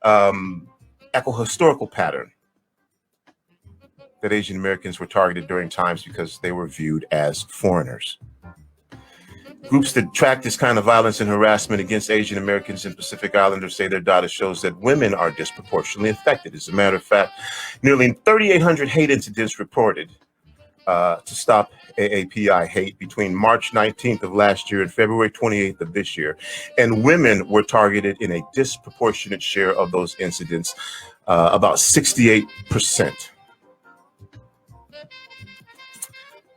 echo a historical pattern that Asian Americans were targeted during times because they were viewed as foreigners. Groups that track this kind of violence and harassment against Asian Americans and Pacific Islanders say their data shows that women are disproportionately affected. As a matter of fact, nearly 3,800 hate incidents reported to stop AAPI hate between March 19th of last year and February 28th of this year. And women were targeted in a disproportionate share of those incidents, about 68%.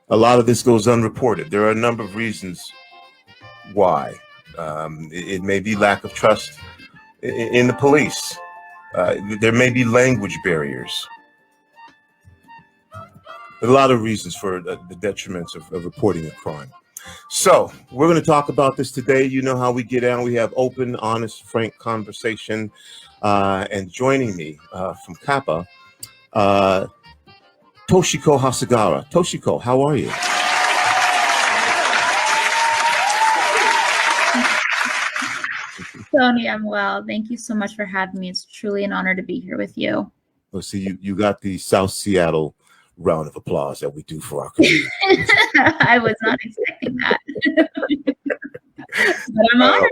A lot of this goes unreported. There are a number of reasons why. It may be lack of trust in the police. There may be language barriers. There are a lot of reasons for the detriments of reporting a crime. So we're going to talk about this today. You know how we get down. We have open, honest, frank conversation. And joining me from Kappa, Toshiko Hasagara. Toshiko, how are you? Tony, I'm well. Thank you so much for having me. It's truly an honor to be here with you. Well, see, you got the South Seattle round of applause that we do for our community. I was not expecting that. But I'm honored.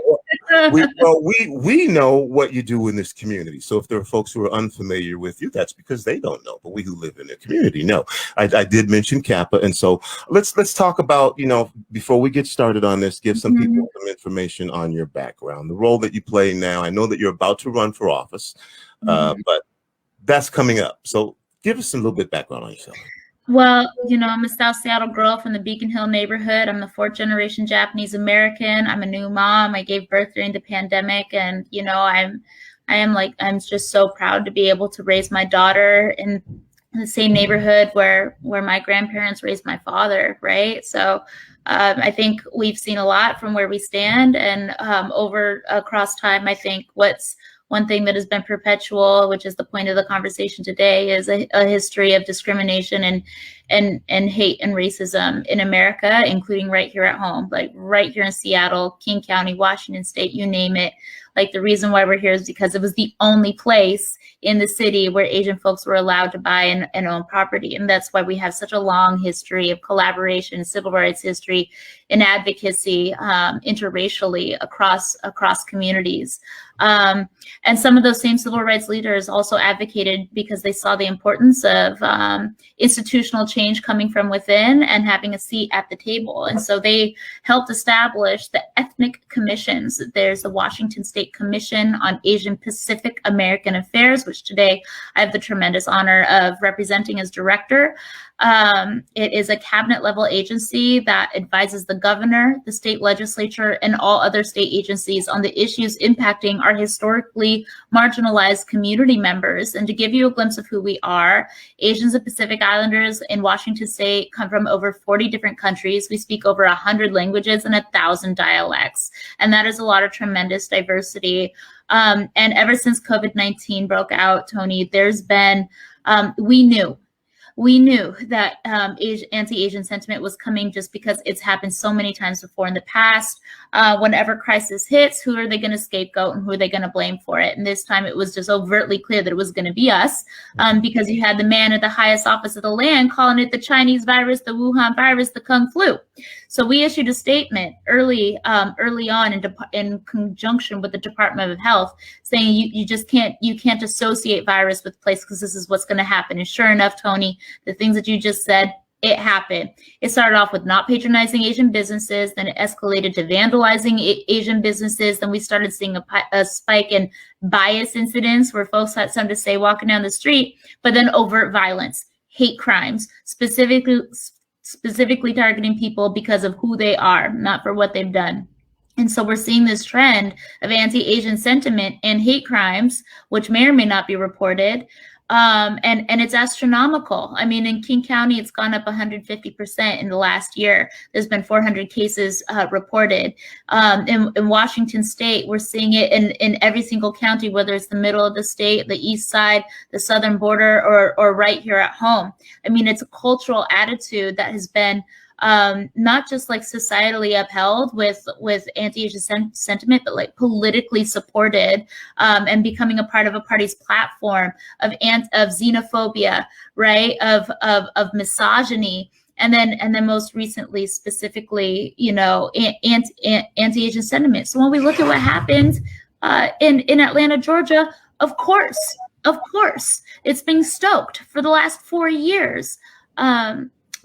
We know what you do in this community. So if there are folks who are unfamiliar with you, that's because they don't know. But we who live in the community know. I did mention Kappa, and so let's talk about, before we get started on this, give some people some information on your background, the role that you play now. I know that you're about to run for office, but that's coming up. So give us a little bit background on yourself. Well, I'm a South Seattle girl from the Beacon Hill neighborhood. I'm the 4th generation Japanese American. I'm a new mom. I gave birth during the pandemic, and I'm just so proud to be able to raise my daughter in the same neighborhood where my grandparents raised my father, right? So I think we've seen a lot from where we stand, and across time, I think what's one thing that has been perpetual, which is the point of the conversation today, is a history of discrimination and hate and racism in America, including right here at home, like right here in Seattle, King County, Washington State, you name it. Like, the reason why we're here is because it was the only place in the city where Asian folks were allowed to buy and own property. And that's why we have such a long history of collaboration, civil rights history, and advocacy interracially across communities. And some of those same civil rights leaders also advocated because they saw the importance of institutional change coming from within and having a seat at the table. And so they helped establish the ethnic commissions. There's the Washington State Commission on Asian Pacific American Affairs, which today I have the tremendous honor of representing as director. It is a cabinet level agency that advises the governor, the state legislature, and all other state agencies on the issues impacting our historically marginalized community members. And to give you a glimpse of who we are, Asians and Pacific Islanders in Washington State come from over 40 different countries. We speak over 100 languages and 1,000 dialects. And that is a lot of tremendous diversity. And ever since COVID-19 broke out, Tony, there's been, we knew that anti-Asian sentiment was coming just because it's happened so many times before in the past. Whenever crisis hits, who are they going to scapegoat and who are they going to blame for it? And this time it was just overtly clear that it was going to be us, because you had the man at the highest office of the land calling it the Chinese virus, the Wuhan virus, the Kung flu. So we issued a statement early on in conjunction with the Department of Health, saying you just can't associate virus with place, because this is what's going to happen. And sure enough, Tony, the things that you just said, it happened. It started off with not patronizing Asian businesses, then it escalated to vandalizing Asian businesses. Then we started seeing a spike in bias incidents where folks had something to say walking down the street, but then overt violence, hate crimes, specifically targeting people because of who they are, not for what they've done. And so we're seeing this trend of anti-Asian sentiment and hate crimes, which may or may not be reported, And it's astronomical. I mean, in King County, it's gone up 150% in the last year. There's been 400 cases reported. In Washington State, we're seeing it in every single county, whether it's the middle of the state, the east side, the southern border, or right here at home. I mean, it's a cultural attitude that has been not just like societally upheld with anti-Asian sentiment, but like politically supported, and becoming a part of a party's platform of xenophobia, right? Of misogyny. And then most recently, specifically, you know, anti-Asian sentiment. So when we look at what happened in Atlanta, Georgia, of course, it's being stoked for the last 4 years.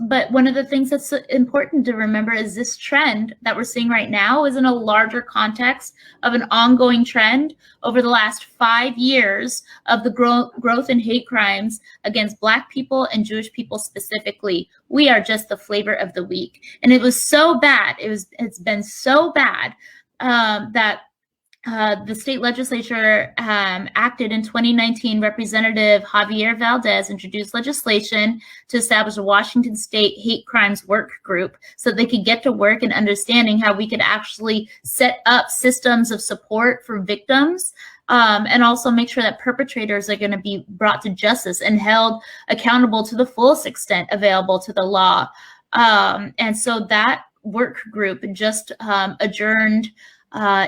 But one of the things that's important to remember is this trend that we're seeing right now is in a larger context of an ongoing trend over the last 5 years of the growth in hate crimes against Black people and Jewish people specifically. We are just the flavor of the week. And it was so bad. It's been so bad that the state legislature acted in 2019. Representative Javier Valdez introduced legislation to establish a Washington State hate crimes work group so they could get to work and understanding how we could actually set up systems of support for victims, and also make sure that perpetrators are going to be brought to justice and held accountable to the fullest extent available to the law. And so that work group just adjourned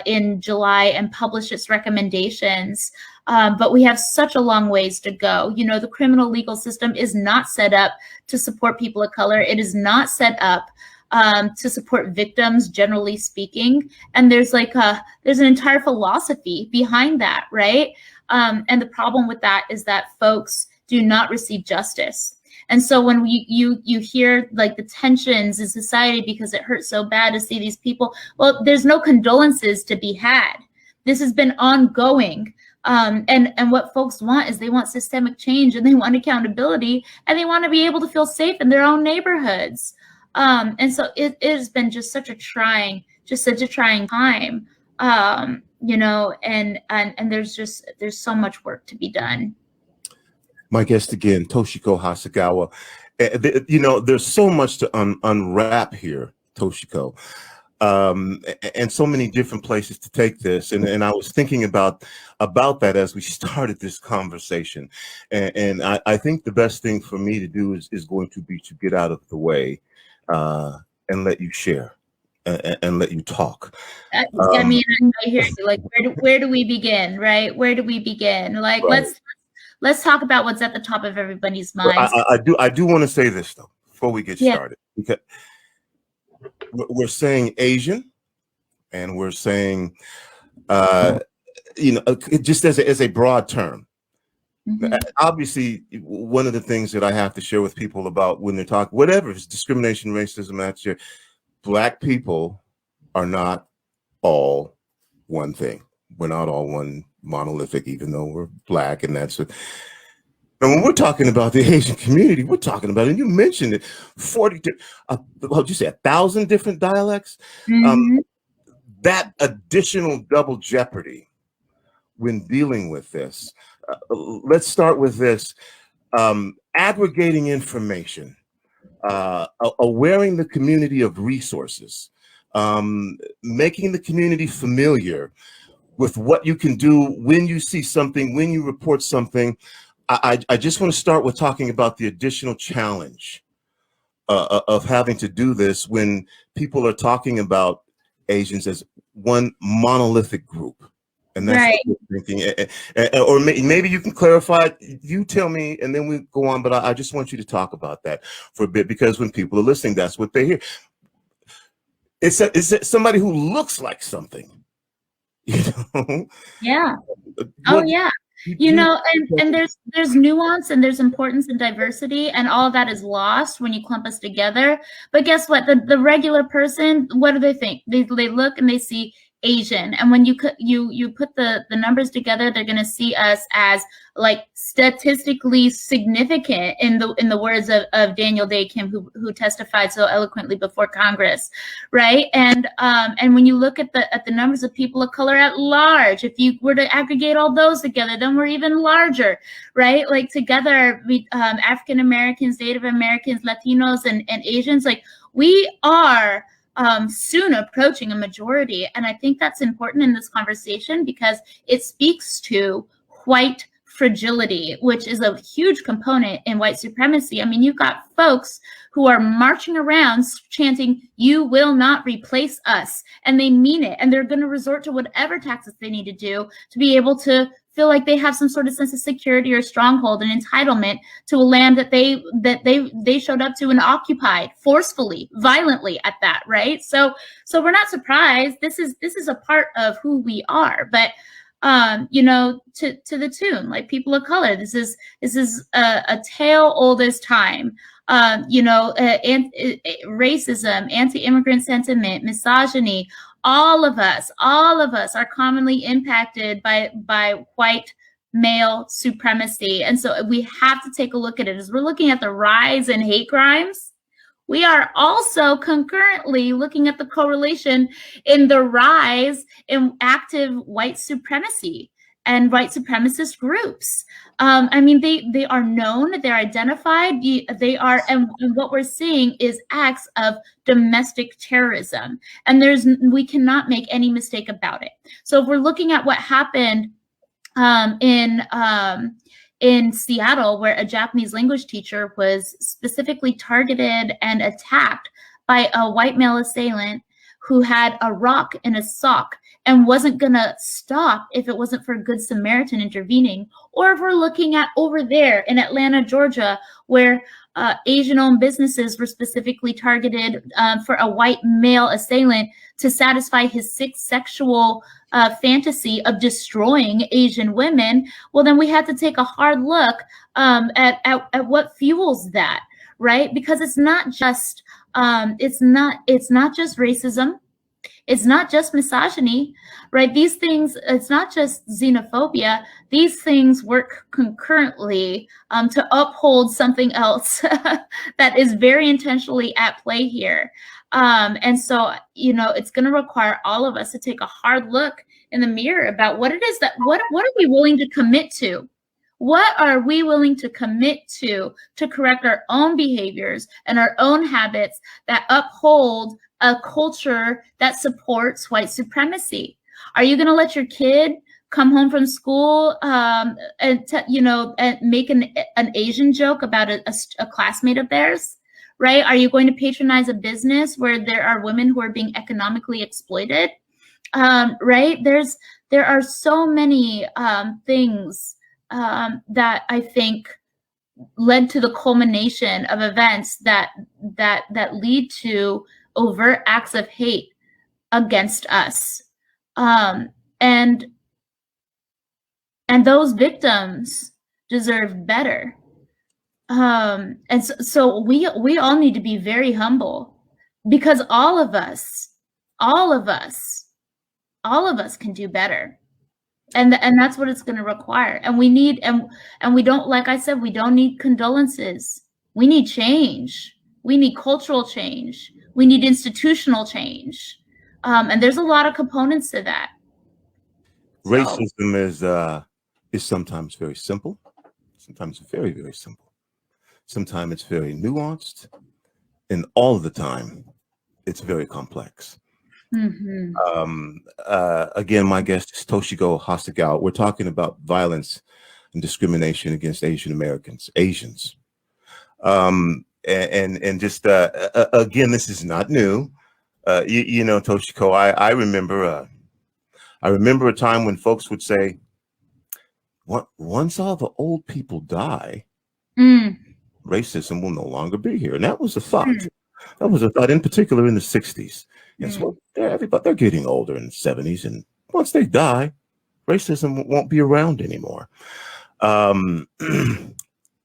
in July and published its recommendations. But we have such a long ways to go. You know, the criminal legal system is not set up to support people of color. It is not set up to support victims, generally speaking. And there's an entire philosophy behind that, right? And the problem with that is that folks do not receive justice. And so when you hear like the tensions in society because it hurts so bad to see these people, well, there's no condolences to be had. This has been ongoing. And what folks want is they want systemic change, and they want accountability, and they want to be able to feel safe in their own neighborhoods. And so it has been just such a trying time, you know, and there's so much work to be done. My guest again, Toshiko Hasegawa. You know, there's so much to unwrap here, Toshiko, and so many different places to take this. And I was thinking about that as we started this conversation. And I think the best thing for me to do is going to be to get out of the way and let you share and let you talk. I mean, I hear you. Like, where do we begin, right? Where do we begin? Like, right. Let's talk about what's at the top of everybody's minds. I do want to say this though before we get started, because we're saying Asian, and we're saying, you know, just as a broad term. Mm-hmm. Obviously, one of the things that I have to share with people about when they're talking, whatever it's discrimination, racism, that's your Black people are not all one thing. We're not all one monolithic, even though we're Black, and that's it. And when we're talking about the Asian community, we're talking about, and you mentioned it, 1,000 different dialects. Mm-hmm. That additional double jeopardy when dealing with this. Let's start with this: aggregating information, awareing the community of resources, making the community familiar with what you can do when you see something, when you report something. I just want to start with talking about the additional challenge of having to do this when people are talking about Asians as one monolithic group. And that's right. What we're thinking. Or maybe you can clarify, you tell me, and then we go on. But I just want you to talk about that for a bit, because when people are listening, that's what they hear. It's somebody who looks like something. You know? Yeah. Oh yeah. You know, and there's nuance, and there's importance and diversity, and all of that is lost when you clump us together. But guess what? The regular person, what do they think? They look and they see Asian. And when you put the numbers together, they're going to see us as like statistically significant, in the words of Daniel Day Kim, who testified so eloquently before Congress, right? And when you look at the numbers of people of color at large, if you were to aggregate all those together, then we're even larger, right? Like together, we African Americans, Native Americans, Latinos, and Asians, like we are soon approaching a majority. And I think that's important in this conversation because it speaks to white fragility, which is a huge component in white supremacy. I mean, you've got folks who are marching around chanting, "You will not replace us," and they mean it. And they're going to resort to whatever taxes they need to do to be able to feel like they have some sort of sense of security or stronghold and entitlement to a land that they showed up to and occupied forcefully, violently at that, right? So we're not surprised. This is a part of who we are. But you know, to the tune, like people of color, this is a tale old as time. You know, racism, anti-immigrant sentiment, misogyny, all of us are commonly impacted by white male supremacy. And so we have to take a look at it. As we're looking at the rise in hate crimes, we are also concurrently looking at the correlation in the rise in active white supremacy and white supremacist groups. I mean, they are known, they're identified, they are, and what we're seeing is acts of domestic terrorism. And we cannot make any mistake about it. So if we're looking at what happened in Seattle, where a Japanese language teacher was specifically targeted and attacked by a white male assailant who had a rock in a sock and wasn't gonna stop if it wasn't for a good Samaritan intervening. Or if we're looking at over there in Atlanta, Georgia, where Asian-owned businesses were specifically targeted for a white male assailant to satisfy his sick sexual fantasy of destroying Asian women. Well, then we had to take a hard look at what fuels that, right? Because it's not just racism. It's not just misogyny, right? These things, it's not just xenophobia. These things work concurrently to uphold something else that is very intentionally at play here. And so, you know, it's going to require all of us to take a hard look in the mirror about what it is what are we willing to commit to? What are we willing to commit to correct our own behaviors and our own habits that uphold a culture that supports white supremacy? Are you going to let your kid come home from school and make an Asian joke about a classmate of theirs, right? Are you going to patronize a business where there are women who are being economically exploited, right? There are so many things that I think led to the culmination of events that lead to overt acts of hate against us, and those victims deserve better. And so we all need to be very humble, because all of us can do better. And that's what it's going to require. And we need, and we don't, like I said, we don't need condolences. We need change. We need cultural change. We need institutional change. And there's a lot of components to that. Racism is sometimes very simple, sometimes very, very simple. Sometimes it's very nuanced, and all of the time, it's very complex. Mm-hmm. Again, my guest is Toshiko Hasegawa. We're talking about violence and discrimination against Asian Americans, Asians. And just again, this is not new. You know, Toshiko, I remember a time when folks would say, once all the old people die, racism will no longer be here. And that was a thought. That was a thought, in particular in the 60s. And so they're getting older in the 70s, and once they die, racism won't be around anymore.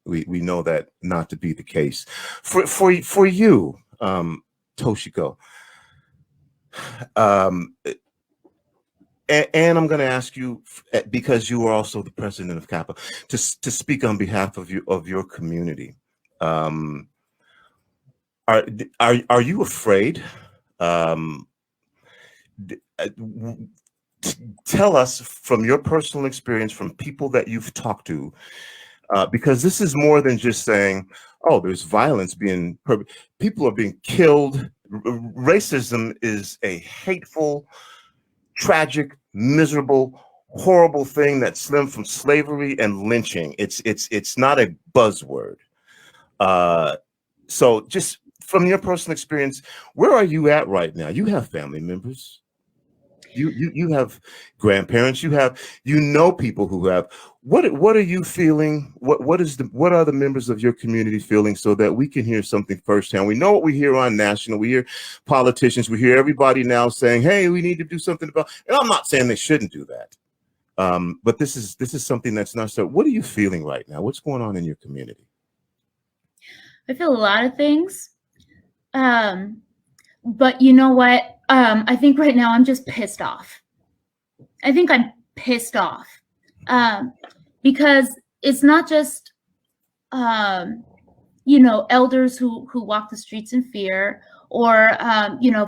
We know that not to be the case. For you, Toshiko, And I'm going to ask you, because you are also the president of CAPA, to speak on behalf of your community. Are you afraid? Tell us from your personal experience, from people that you've talked to, because this is more than just saying, oh, there's violence being, people are being killed. Racism is a hateful, tragic, miserable, horrible thing that stemmed from slavery and lynching. It's not a buzzword. So just from your personal experience, where are you at right now? You have family members. You have grandparents. You know people who have. What are you feeling? What are the members of your community feeling, so that we can hear something firsthand? We know what we hear on national. We hear politicians. We hear everybody now saying, "Hey, we need to do something about." And I'm not saying they shouldn't do that, but this is something that's not so. What are you feeling right now? What's going on in your community? I feel a lot of things, but you know what? I think right now I'm just pissed off. I think I'm pissed off because it's not just, elders who walk the streets in fear, or,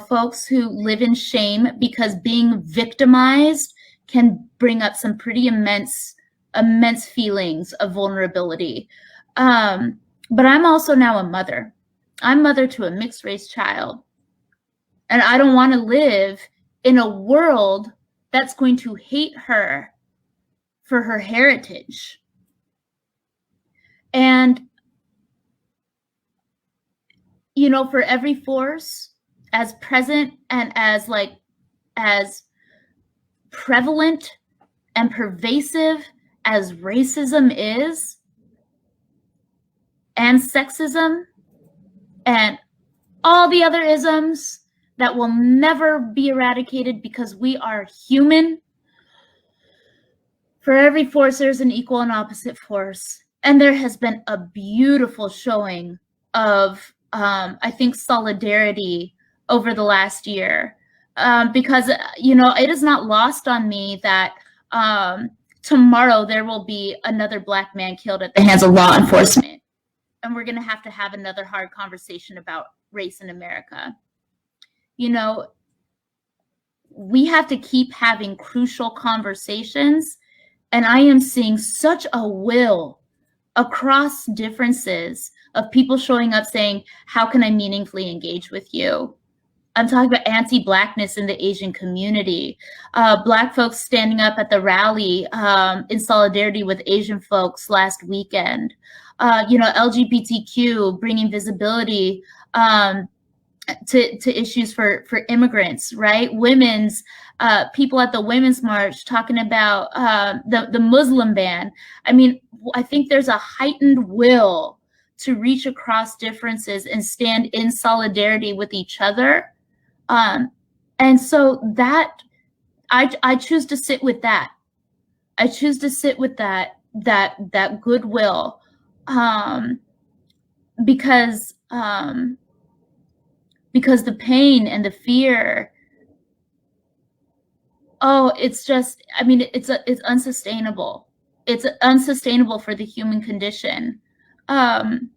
folks who live in shame, because being victimized can bring up some pretty immense feelings of vulnerability. But I'm also now a mother. I'm mother to a mixed race child. And I don't want to live in a world that's going to hate her for her heritage. And, for every force as present and as prevalent and pervasive as racism is, and sexism, and all the other isms that will never be eradicated because we are human. For every force, there's an equal and opposite force. And there has been a beautiful showing of, I think, solidarity over the last year. Because, it is not lost on me that tomorrow there will be another Black man killed at the hands of law enforcement. And we're going to have another hard conversation about race in America. We have to keep having crucial conversations. And I am seeing such a will across differences of people showing up saying, how can I meaningfully engage with you? I'm talking about anti-Blackness in the Asian community, Black folks standing up at the rally in solidarity with Asian folks last weekend, LGBTQ bringing visibility to issues for immigrants, right? Women's people at the Women's March talking about the Muslim ban. I mean, I think there's a heightened will to reach across differences and stand in solidarity with each other. And so that I choose to sit with that. I choose to sit with that goodwill, because the pain and the fear, it's unsustainable. It's unsustainable for the human condition. And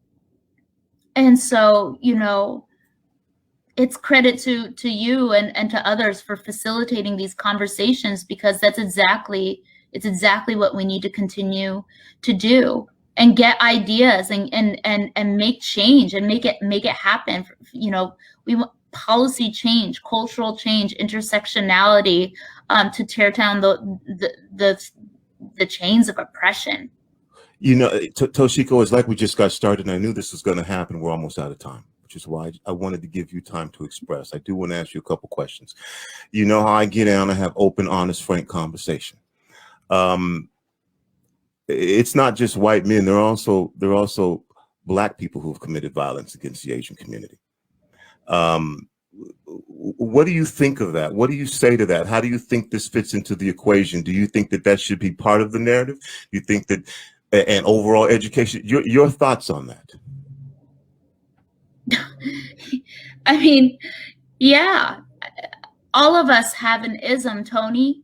so, it's credit to you and to others for facilitating these conversations, because it's exactly what we need to continue to do, and get ideas and make change and make it happen. We want policy change, cultural change, intersectionality, to tear down the chains of oppression. Toshiko, it's like we just got started, and I knew this was going to happen. We're almost out of time, which is why I wanted to give you time to express. I do want to ask you a couple questions. You know how I get down and have open, honest, frank conversation. It's not just white men. There are also Black people who have committed violence against the Asian community. What do you think of that? What do you say to that? How do you think this fits into the equation? Do you think that should be part of the narrative? Do you think that, and overall education, your thoughts on that? I mean, yeah, all of us have an ism, Tony.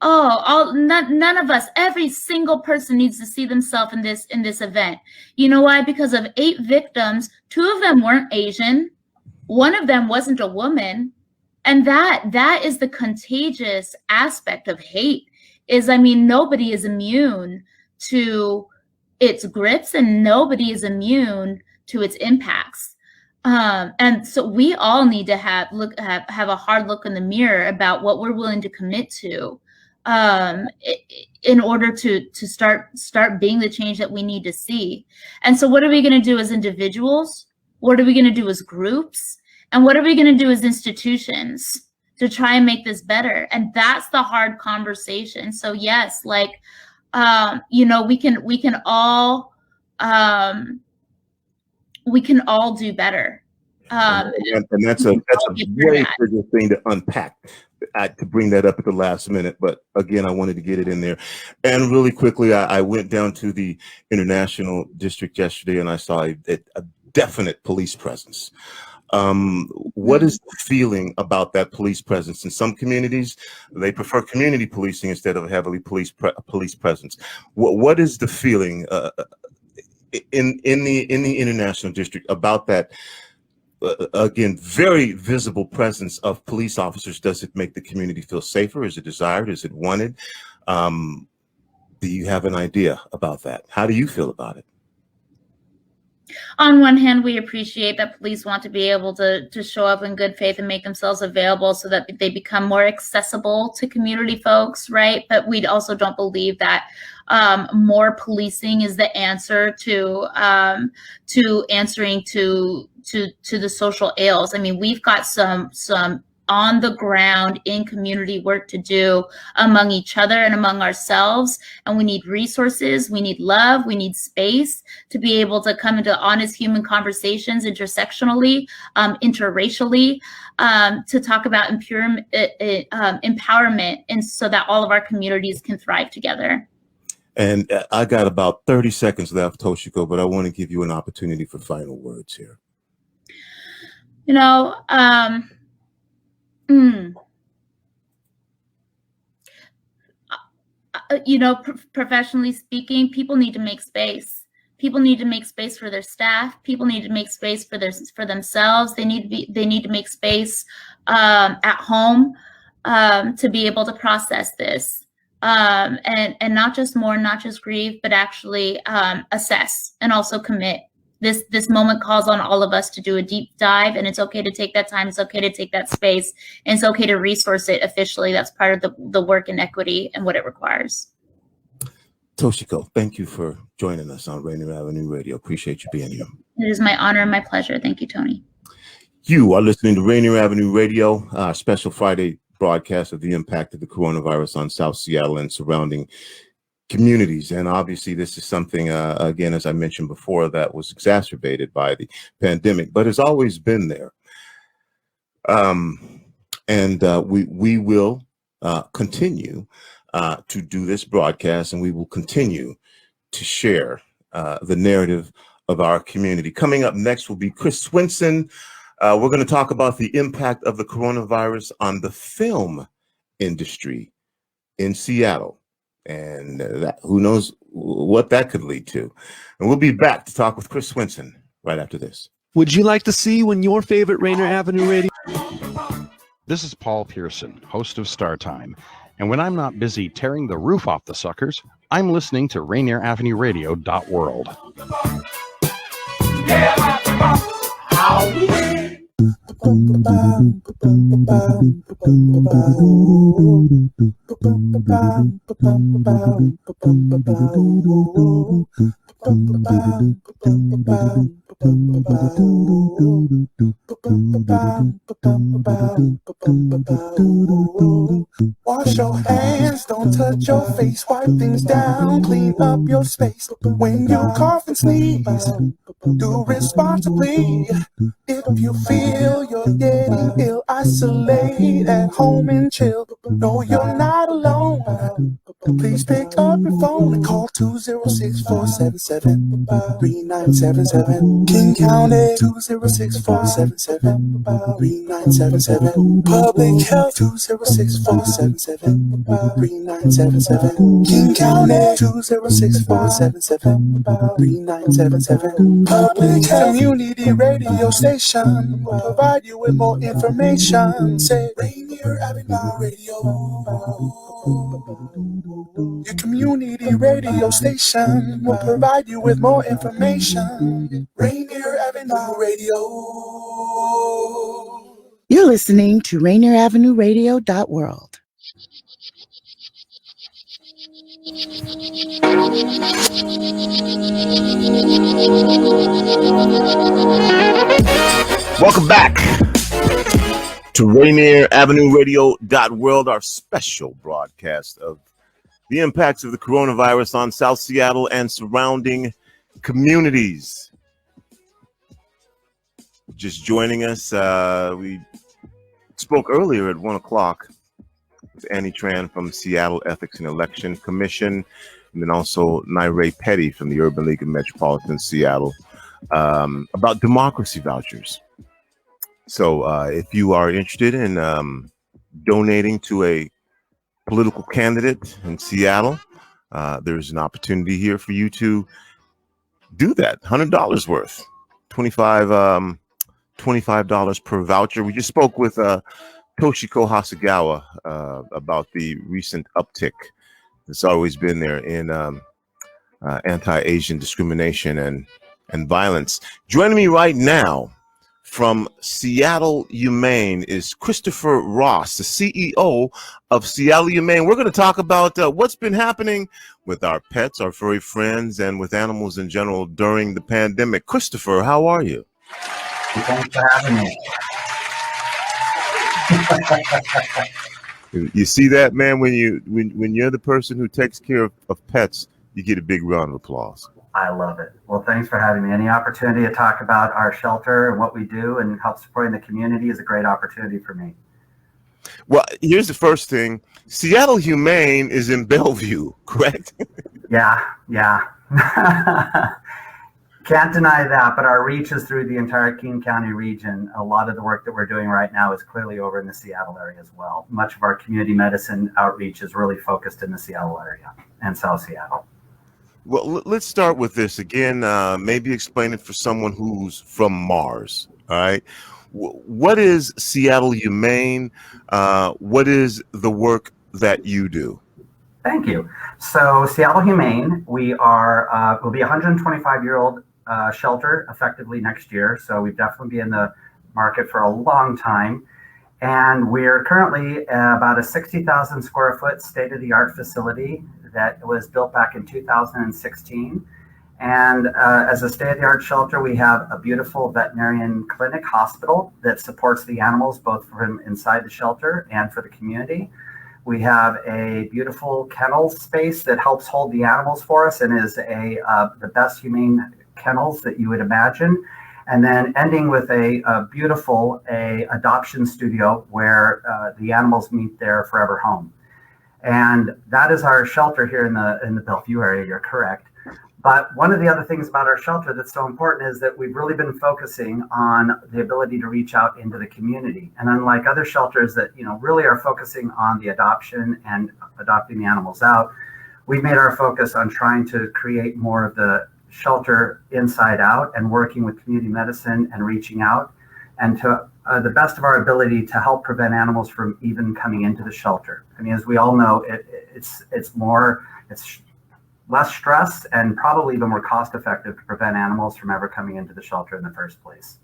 none of us, every single person needs to see themselves in this event. You know why? Because of 8 victims, 2 of them weren't Asian, 1 of them wasn't a woman. And that is the contagious aspect of hate. Is, I mean, nobody is immune to its grips, and nobody is immune to its impacts. And so we all need to have a hard look in the mirror about what we're willing to commit to, in order to start being the change that we need to see. And so what are we going to do as individuals? What are we going to do as groups? And what are we going to do as institutions to try and make this better? And that's the hard conversation. So yes, like, you know, we can all do better. And that's a very critical thing to unpack. To bring that up at the last minute, but again, I wanted to get it in there. And really quickly, I went down to the International District yesterday, and I saw a definite police presence. What is the feeling about that police presence? In some communities, they prefer community policing instead of heavily police presence. What is the feeling in the International District about that? Again, very visible presence of police officers. Does it make the community feel safer? Is it desired? Is it wanted? Do you have an idea about that? How do you feel about it? On one hand, we appreciate that police want to be able to show up in good faith and make themselves available so that they become more accessible to community folks, right? But we also don't believe that more policing is the answer to answering to the social ills. I mean, we've got some on the ground in community work to do among each other and among ourselves. And we need resources, we need love, we need space to be able to come into honest human conversations intersectionally, interracially, to talk about empowerment, and so that all of our communities can thrive together. And I got about 30 seconds left, Toshiko, but I want to give you an opportunity for final words here. You know, you know, professionally speaking, people need to make space. People need to make space for their staff. People need to make space for themselves. They need to make space at home to be able to process this, and not just mourn, not just grieve, but actually assess and also commit. This moment calls on all of us to do a deep dive, and it's okay to take that time. It's okay to take that space, and it's okay to resource it officially. That's part of the work in equity and what it requires. Toshiko, thank you for joining us on Rainier Avenue Radio. Appreciate you being here. It is my honor and my pleasure. Thank you, Tony. You are listening to Rainier Avenue Radio, our special Friday broadcast of the impact of the coronavirus on South Seattle and surrounding communities. And obviously this is something, again, as I mentioned before, that was exacerbated by the pandemic, but has always been there. We will continue to do this broadcast, and we will continue to share the narrative of our community. Coming up next will be Chris Swinson. We're going to talk about the impact of the coronavirus on the film industry in Seattle. And who knows what that could lead to. And we'll be back to talk with Chris Swinson right after this. Would you like to see when your favorite Rainier Avenue Radio? This is Paul Pearson, host of Star Time. And when I'm not busy tearing the roof off the suckers, I'm listening to RainierAvenueRadio.world. Wash your hands, don't touch your face, wipe things down, clean up your space. When you cough and sneeze, do responsibly. If you feel you're getting ill, isolate at home and chill. No, you're not alone. Please pick up your phone and call 206-477-3977. King County 206-477-3977. Public Health 206-477-3977. King County 206-477-3977. Public Health Community Radio Station will provide you with more information. Say Rainier Avenue Radio. Your community radio station will provide you with more information. Rainier Avenue Radio. You're listening to RainierAvenueRadio.world. Welcome back to Rainier Avenue Radio.world, our special broadcast of the impacts of the coronavirus on South Seattle and surrounding communities. Just joining us, we spoke earlier at 1 o'clock with Annie Tran from Seattle Ethics and Election Commission, and then also Naire Petty from the Urban League of Metropolitan Seattle about democracy vouchers. So if you are interested in donating to a political candidate in Seattle, there's an opportunity here for you to do that. $100 worth, $25 per voucher. We just spoke with Toshiko Hasegawa about the recent uptick that's always been there in anti-Asian discrimination and violence. Joining me right now from Seattle Humane is Christopher Ross, the CEO of Seattle Humane. We're going to talk about what's been happening with our pets, our furry friends, and with animals in general during the pandemic. Christopher, how are you? Thanks for having me. You see that, man? When you're the person who takes care of pets, you get a big round of applause. I love it. Well, thanks for having me. Any opportunity to talk about our shelter and what we do and help supporting the community is a great opportunity for me. Well, here's the first thing. Seattle Humane is in Bellevue, correct? Yeah. Can't deny that, but our reach is through the entire King County region. A lot of the work that we're doing right now is clearly over in the Seattle area as well. Much of our community medicine outreach is really focused in the Seattle area and South Seattle. Well, let's start with this again. Maybe explain it for someone who's from Mars. All right. What is Seattle Humane? What is the work that you do? Thank you. So Seattle Humane, we are will be a 125-year-old shelter effectively next year. So we've definitely been in the market for a long time. And we're currently about a 60,000 square foot state-of-the-art facility that was built back in 2016. And as a state-of-the-art shelter, we have a beautiful veterinarian clinic hospital that supports the animals both from inside the shelter and for the community. We have a beautiful kennel space that helps hold the animals for us and is the best humane kennels that you would imagine. And then ending with a beautiful adoption studio where the animals meet their forever home. And that is our shelter here in the Bellevue area, you're correct. But one of the other things about our shelter that's so important is that we've really been focusing on the ability to reach out into the community. And unlike other shelters that really are focusing on the adoption and adopting the animals out, we've made our focus on trying to create more of the shelter inside out and working with community medicine and reaching out and to the best of our ability to help prevent animals from even coming into the shelter. I mean, as we all know, it's less stress and probably even more cost effective to prevent animals from ever coming into the shelter in the first place.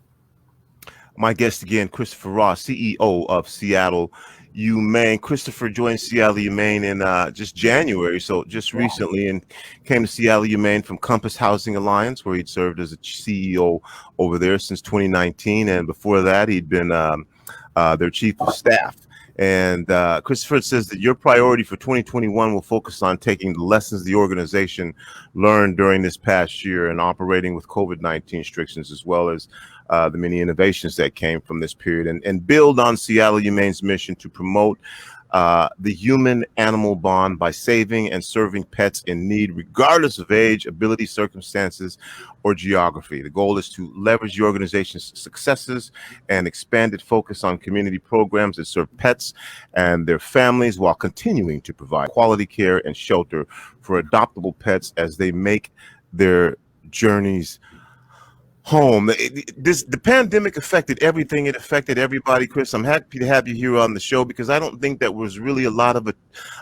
My guest again, Christopher Ross, CEO of Seattle Humane. Christopher joined Seattle Humane in just January, so just recently, and came to Seattle Humane from Compass Housing Alliance, where he'd served as a CEO over there since 2019, and before that, he'd been their chief of staff. And Christopher says that your priority for 2021 will focus on taking the lessons the organization learned during this past year and operating with COVID-19 restrictions, as well as the many innovations that came from this period, and build on Seattle Humane's mission to promote the human-animal bond by saving and serving pets in need, regardless of age, ability, circumstances, or geography. The goal is to leverage the organization's successes and expanded focus on community programs that serve pets and their families while continuing to provide quality care and shelter for adoptable pets as they make their journeys home. The pandemic affected everything. It affected everybody. Chris, I'm happy to have you here on the show because I don't think that was really a lot of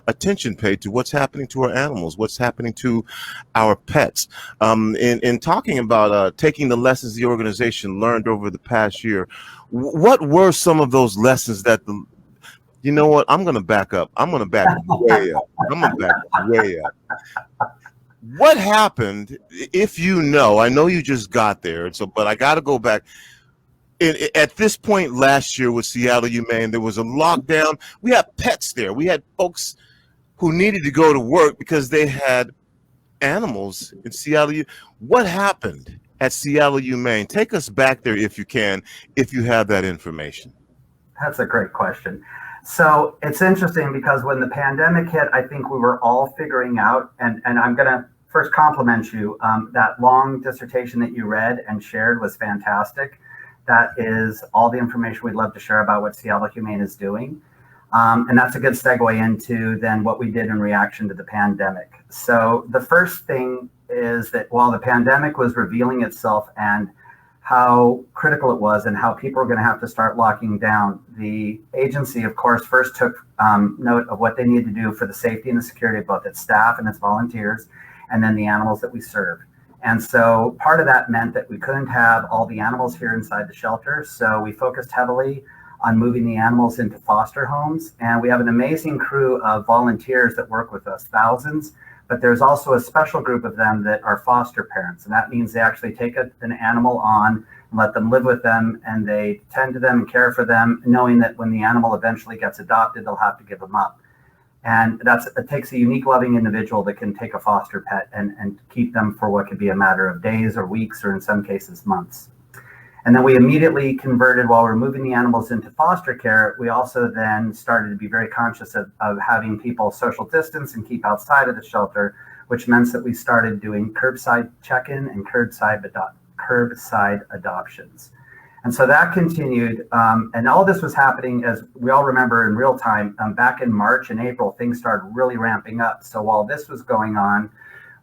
attention paid to what's happening to our animals, what's happening to our pets. In talking about taking the lessons the organization learned over the past year, what were some of those lessons that you know what? I'm going to back up. I'm going to back way up. I'm going to back way up. What happened, if you know? I know you just got there, but I got to go back. At this point last year with Seattle Humane, there was a lockdown. We had pets there. We had folks who needed to go to work because they had animals in Seattle. What happened at Seattle Humane? Take us back there if you can, if you have that information. That's a great question. So it's interesting because when the pandemic hit, I think we were all figuring out, and I'm going to first compliment you. That long dissertation that you read and shared was fantastic. That is all the information we'd love to share about what Seattle Humane is doing. And that's a good segue into then what we did in reaction to the pandemic. So the first thing is that while the pandemic was revealing itself and how critical it was and how people are going to have to start locking down, the agency, of course, first took note of what they need to do for the safety and the security of both its staff and its volunteers, and then the animals that we serve. And so part of that meant that we couldn't have all the animals here inside the shelter. So we focused heavily on moving the animals into foster homes. And we have an amazing crew of volunteers that work with us, thousands. But there's also a special group of them that are foster parents. And that means they actually take an animal on and let them live with them, and they tend to them and care for them, knowing that when the animal eventually gets adopted, they'll have to give them up. And it takes a unique, loving individual that can take a foster pet and keep them for what could be a matter of days or weeks, or in some cases, months. And then we immediately converted, while we're moving the animals into foster care, we also then started to be very conscious of having people social distance and keep outside of the shelter, which meant that we started doing curbside check-in and curbside adoptions. And so that continued, and all this was happening, as we all remember, in real time. Back in March and April, things started really ramping up. So while this was going on,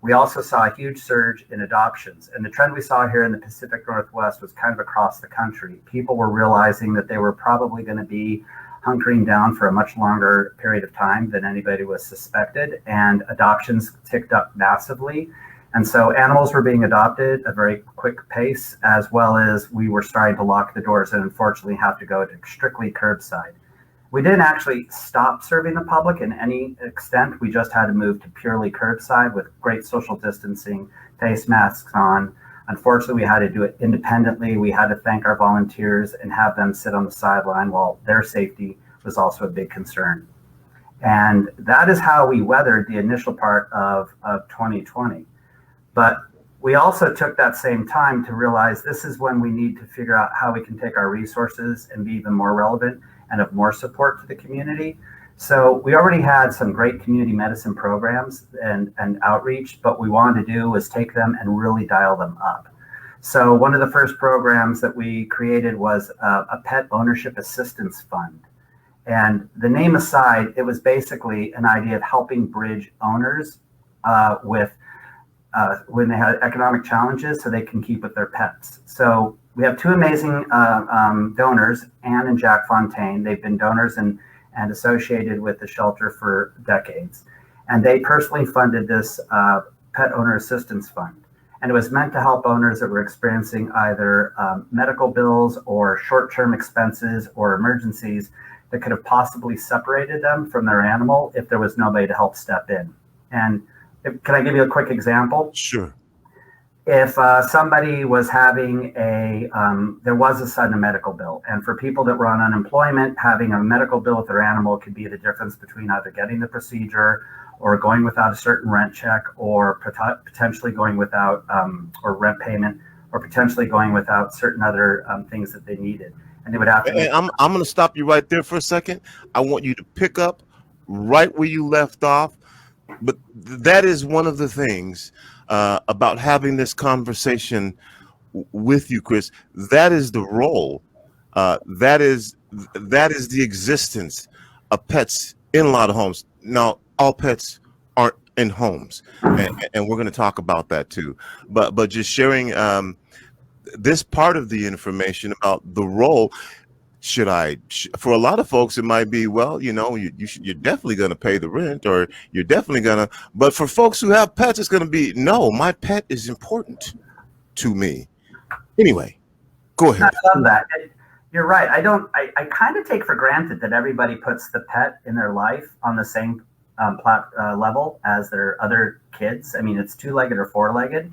we also saw a huge surge in adoptions. And the trend we saw here in the Pacific Northwest was kind of across the country. People were realizing that they were probably going to be hunkering down for a much longer period of time than anybody was suspected, and adoptions ticked up massively. And so animals were being adopted at a very quick pace, as well as we were starting to lock the doors and unfortunately have to go to strictly curbside. We didn't actually stop serving the public in any extent. We just had to move to purely curbside with great social distancing, face masks on. Unfortunately, we had to do it independently. We had to thank our volunteers and have them sit on the sideline while their safety was also a big concern. And that is how we weathered the initial part of 2020. But we also took that same time to realize this is when we need to figure out how we can take our resources and be even more relevant and of more support to the community. So we already had some great community medicine programs and outreach, but what we wanted to do was take them and really dial them up. So one of the first programs that we created was a pet ownership assistance fund. And the name aside, it was basically an idea of helping bridge owners with when they had economic challenges so they can keep with their pets. So we have two amazing donors, Anne and Jack Fontaine. They've been donors and associated with the shelter for decades. And they personally funded this Pet Owner Assistance Fund. And it was meant to help owners that were experiencing either medical bills or short-term expenses or emergencies that could have possibly separated them from their animal if there was nobody to help step in. And can I give you a quick example? Sure. If somebody was having there was a sudden medical bill, and for people that were on unemployment, having a medical bill with their animal could be the difference between either getting the procedure or going without a certain rent check, or potentially going without or rent payment, or potentially going without certain other things that they needed. And they would have to. And I'm going to stop you right there for a second. I want you to pick up right where you left off. But that is one of the things about having this conversation with you, Chris. That is the role. That is the existence of pets in a lot of homes. Now, all pets aren't in homes, and we're going to talk about that too. But just sharing this part of the information about the role. For a lot of folks, it might be, well, you're definitely going to pay the rent, or you're definitely going to. But for folks who have pets, it's going to be, no, my pet is important to me. Anyway, go ahead. I love that. You're right. I kind of take for granted that everybody puts the pet in their life on the same level as their other kids. I mean, it's two-legged or four-legged.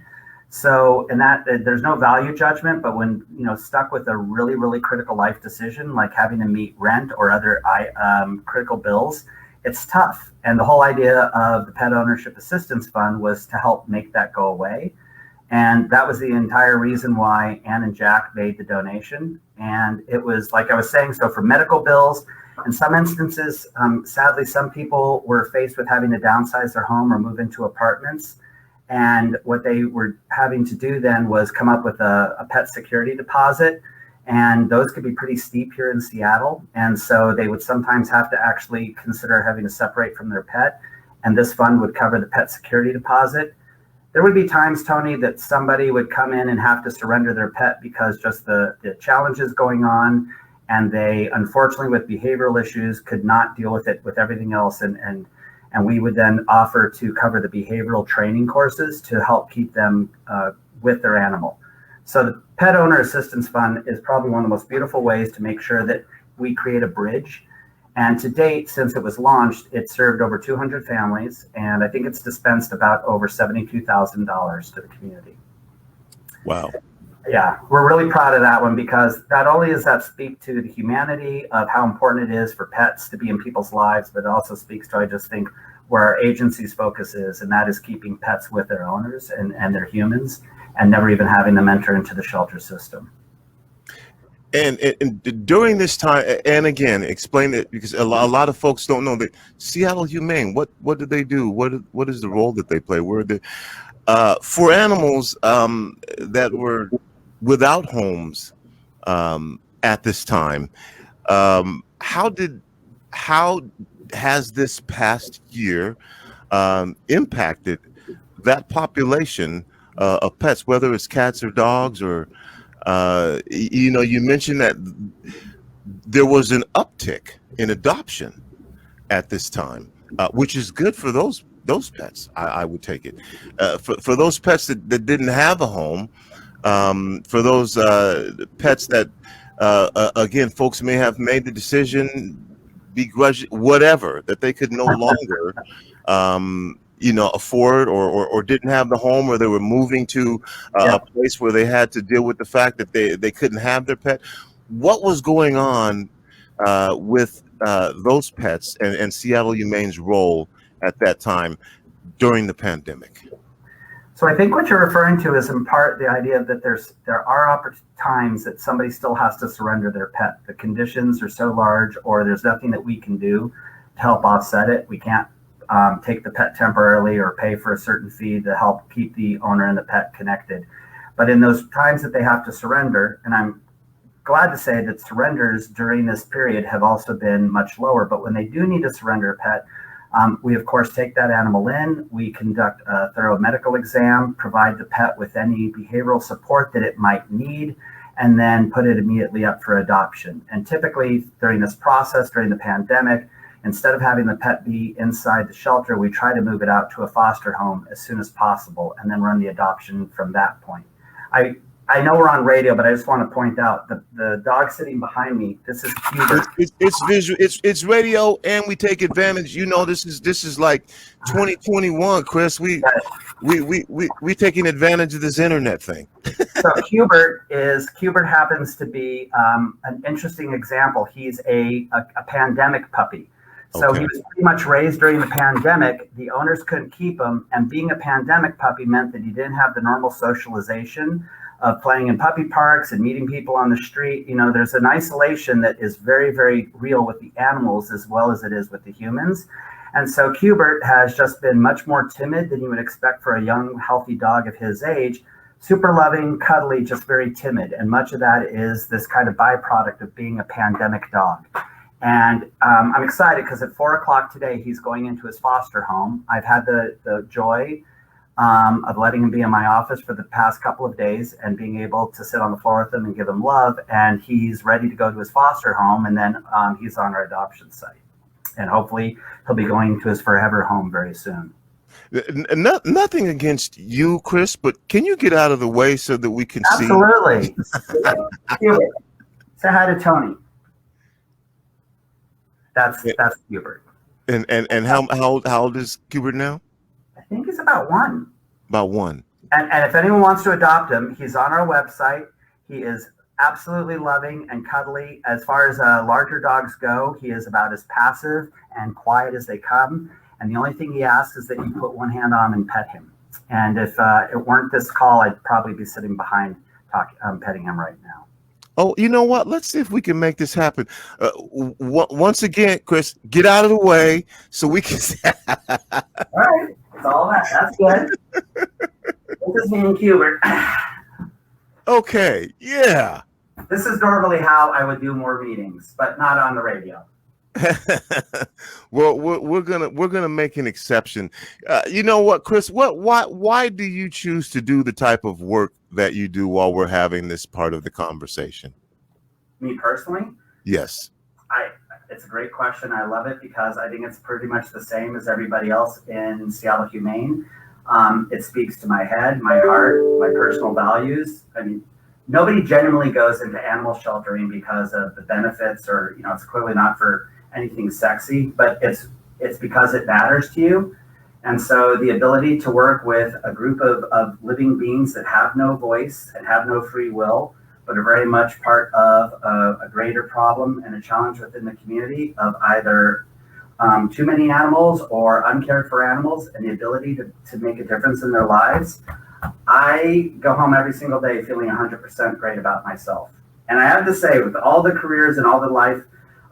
So, and that there's no value judgment, but when, stuck with a really, really critical life decision, like having to meet rent or other critical bills, it's tough. And the whole idea of the Pet Ownership Assistance Fund was to help make that go away. And that was the entire reason why Ann and Jack made the donation. And it was, like I was saying, so for medical bills, in some instances, sadly, some people were faced with having to downsize their home or move into apartments. And what they were having to do then was come up with a pet security deposit. And those could be pretty steep here in Seattle. And so they would sometimes have to actually consider having to separate from their pet. And this fund would cover the pet security deposit. There would be times, Tony, that somebody would come in and have to surrender their pet because just the challenges going on. And they, unfortunately, with behavioral issues, could not deal with it with everything else. And we would then offer to cover the behavioral training courses to help keep them with their animal. So the Pet Owner Assistance Fund is probably one of the most beautiful ways to make sure that we create a bridge. And to date, since it was launched, it served over 200 families, and I think it's dispensed about over $72,000 to the community. Wow. Yeah, we're really proud of that one, because not only does that speak to the humanity of how important it is for pets to be in people's lives, but it also speaks to, I just think, where our agency's focus is, and that is keeping pets with their owners and their humans, and never even having them enter into the shelter system. And during this time, and again, explain it, because a lot of folks don't know that Seattle Humane, what do they do? What is the role that they play? Where the for animals that were without homes at this time, how has this past year impacted that population of pets, whether it's cats or dogs, or you mentioned that there was an uptick in adoption at this time, which is good for those pets. I would take it for those pets that didn't have a home, for those pets that again, folks may have made the decision, begrudge, whatever, that they could no longer afford or didn't have the home, or they were moving to a place where they had to deal with the fact that they couldn't have their pet. What was going on with those pets and Seattle Humane's role at that time during the pandemic? So I think what you're referring to is in part the idea that there are times that somebody still has to surrender their pet. The conditions are so large, or there's nothing that we can do to help offset it. We can't take the pet temporarily or pay for a certain fee to help keep the owner and the pet connected. But in those times that they have to surrender, and I'm glad to say that surrenders during this period have also been much lower, but when they do need to surrender a pet, we of course take that animal in, we conduct a thorough medical exam, provide the pet with any behavioral support that it might need, and then put it immediately up for adoption. And typically during this process, during the pandemic, instead of having the pet be inside the shelter, we try to move it out to a foster home as soon as possible, and then run the adoption from that point. I know we're on radio, but I just want to point out the dog sitting behind me. This is Hubert. It's visual. It's radio, and we take advantage. This is like 2021, Chris. We taking advantage of this internet thing. So Hubert happens to be an interesting example. He's a pandemic puppy. So he was pretty much raised during the pandemic. The owners couldn't keep him. And being a pandemic puppy meant that he didn't have the normal socialization of playing in puppy parks and meeting people on the street. You know, there's an isolation that is very, very real with the animals as well as it is with the humans. And so Cubert has just been much more timid than you would expect for a young, healthy dog of his age. Super loving, cuddly, just very timid. And much of that is this kind of byproduct of being a pandemic dog. And I'm excited because at 4 o'clock today, he's going into his foster home. I've had the joy of letting him be in my office for the past couple of days and being able to sit on the floor with him and give him love. And he's ready to go to his foster home. And then he's on our adoption site. And hopefully he'll be going to his forever home very soon. Nothing against you, Chris, but can you get out of the way so that we can see? Absolutely. Say hi to Tony. That's Hubert. And how old is Hubert now? I think he's about 1. About 1. And if anyone wants to adopt him, he's on our website. He is absolutely loving and cuddly. As far as larger dogs go, he is about as passive and quiet as they come. And the only thing he asks is that you put one hand on him and pet him. And if it weren't this call, I'd probably be sitting behind petting him right now. Oh, you know what? Let's see if we can make this happen. Once again, Chris, get out of the way so we can. All right. That's all that. That's good. This is me and Hubert. Okay. Yeah. This is normally how I would do more meetings, but not on the radio. Well, we're gonna make an exception. You know what, Chris? Why do you choose to do the type of work that you do while we're having this part of the conversation? Me personally? Yes. It's a great question. I love it because I think it's pretty much the same as everybody else in Seattle Humane. It speaks to my head, my heart, my personal values. I mean, nobody genuinely goes into animal sheltering because of the benefits, or it's clearly not for anything sexy, but it's because it matters to you. And so the ability to work with a group of living beings that have no voice and have no free will, but are very much part of a greater problem and a challenge within the community of either too many animals or uncared for animals, and the ability to make a difference in their lives. I go home every single day feeling 100% great about myself. And I have to say, with all the careers and all the life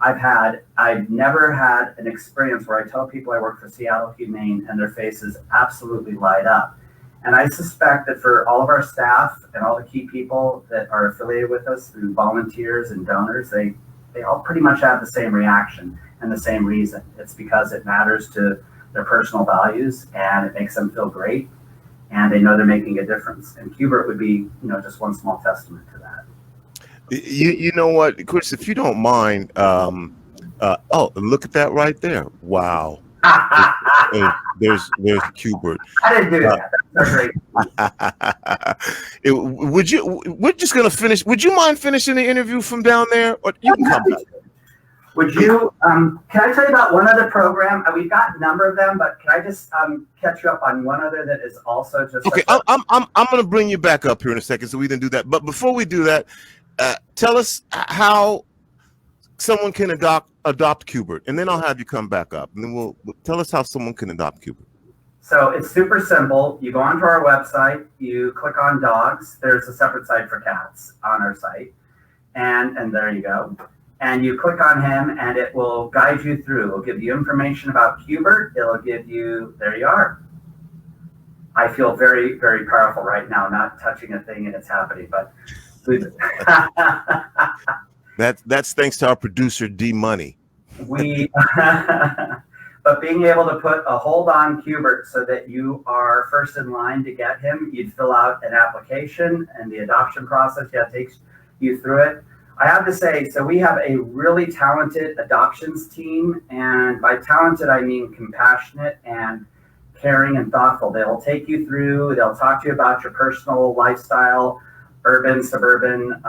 I've never had an experience where I tell people I work for Seattle Humane and their faces absolutely light up. And I suspect that for all of our staff and all the key people that are affiliated with us through volunteers and donors, they all pretty much have the same reaction and the same reason. It's because it matters to their personal values and it makes them feel great and they know they're making a difference. And Hubert would be, just one small testament to that. You know what, Chris, if you don't mind, look at that right there. Wow. There's Hubert. I didn't do that. That's great. We're just gonna finish. Would you mind finishing the interview from down there, or you can come back? Would you? Can I tell you about one other program? We've got a number of them, but can I just catch you up on one other that is also just okay? I'm gonna bring you back up here in a second, so we can do that. But before we do that, tell us how someone can adopt Cubert, and then I'll have you come back up, and then we'll tell us how someone can adopt Cubert. So it's super simple. You go onto our website, you click on dogs. There's a separate site for cats on our site, and there you go. And you click on him, and it will guide you through. It'll give you information about Cubert. It'll give you, there you are. I feel very, very powerful right now, not touching a thing and it's happening, but. That's thanks to our producer D Money. But being able to put a hold on Cubert so that you are first in line to get him, you'd fill out an application and the adoption process takes you through it. I have to say, so we have a really talented adoptions team, and by talented I mean compassionate and caring and thoughtful. They'll take you through, they'll talk to you about your personal lifestyle, urban, suburban,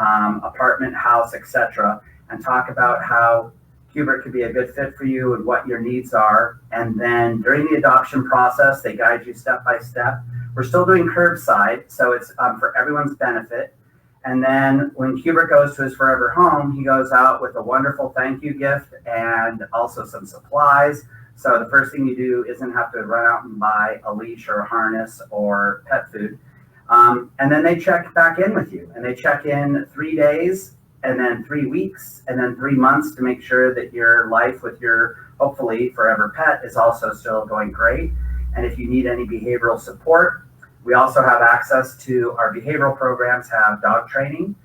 apartment, house, etc., and talk about how Cubert could be a good fit for you and what your needs are. And then during the adoption process, they guide you step by step. We're still doing curbside, so it's for everyone's benefit. And then when Hubert goes to his forever home, he goes out with a wonderful thank you gift and also some supplies. So the first thing you do isn't have to run out and buy a leash or a harness or pet food. And then they check back in with you, and they check in 3 days and then 3 weeks and then 3 months to make sure that your life with your hopefully forever pet is also still going great. And if you need any behavioral support, we also have access to our behavioral programs, have dog training,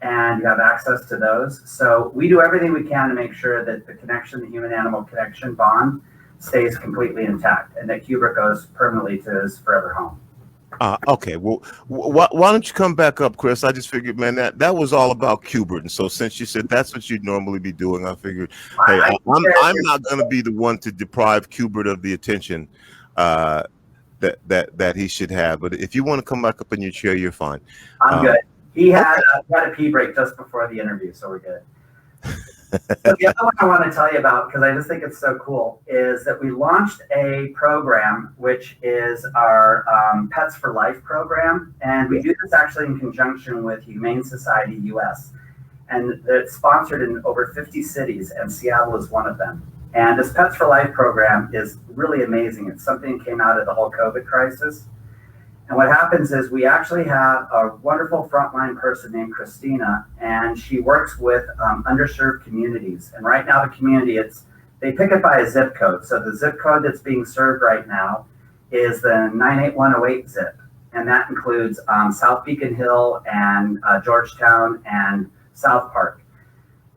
and you have access to those. So we do everything we can to make sure that the connection, the human-animal connection bond, stays completely intact, and that Hubert goes permanently to his forever home. Okay, well, why don't you come back up, Chris? I just figured, man, that was all about Hubert, and so since you said that's what you'd normally be doing, I figured, hey, I'm not going to be the one to deprive Hubert of the attention that he should have. But if you want to come back up in your chair, you're fine. I'm good. He had a pee break just before the interview, so we're good. So the other one I want to tell you about, because I just think it's so cool, is that we launched a program, which is our Pets for Life program. And we do this actually in conjunction with Humane Society US. And it's sponsored in over 50 cities, and Seattle is one of them. And this Pets for Life program is really amazing. It's something that came out of the whole COVID crisis. And what happens is we actually have a wonderful frontline person named Christina, and she works with underserved communities. And right now the community, they pick it by a zip code. So the zip code that's being served right now is the 98108 zip. And that includes South Beacon Hill and Georgetown and South Park.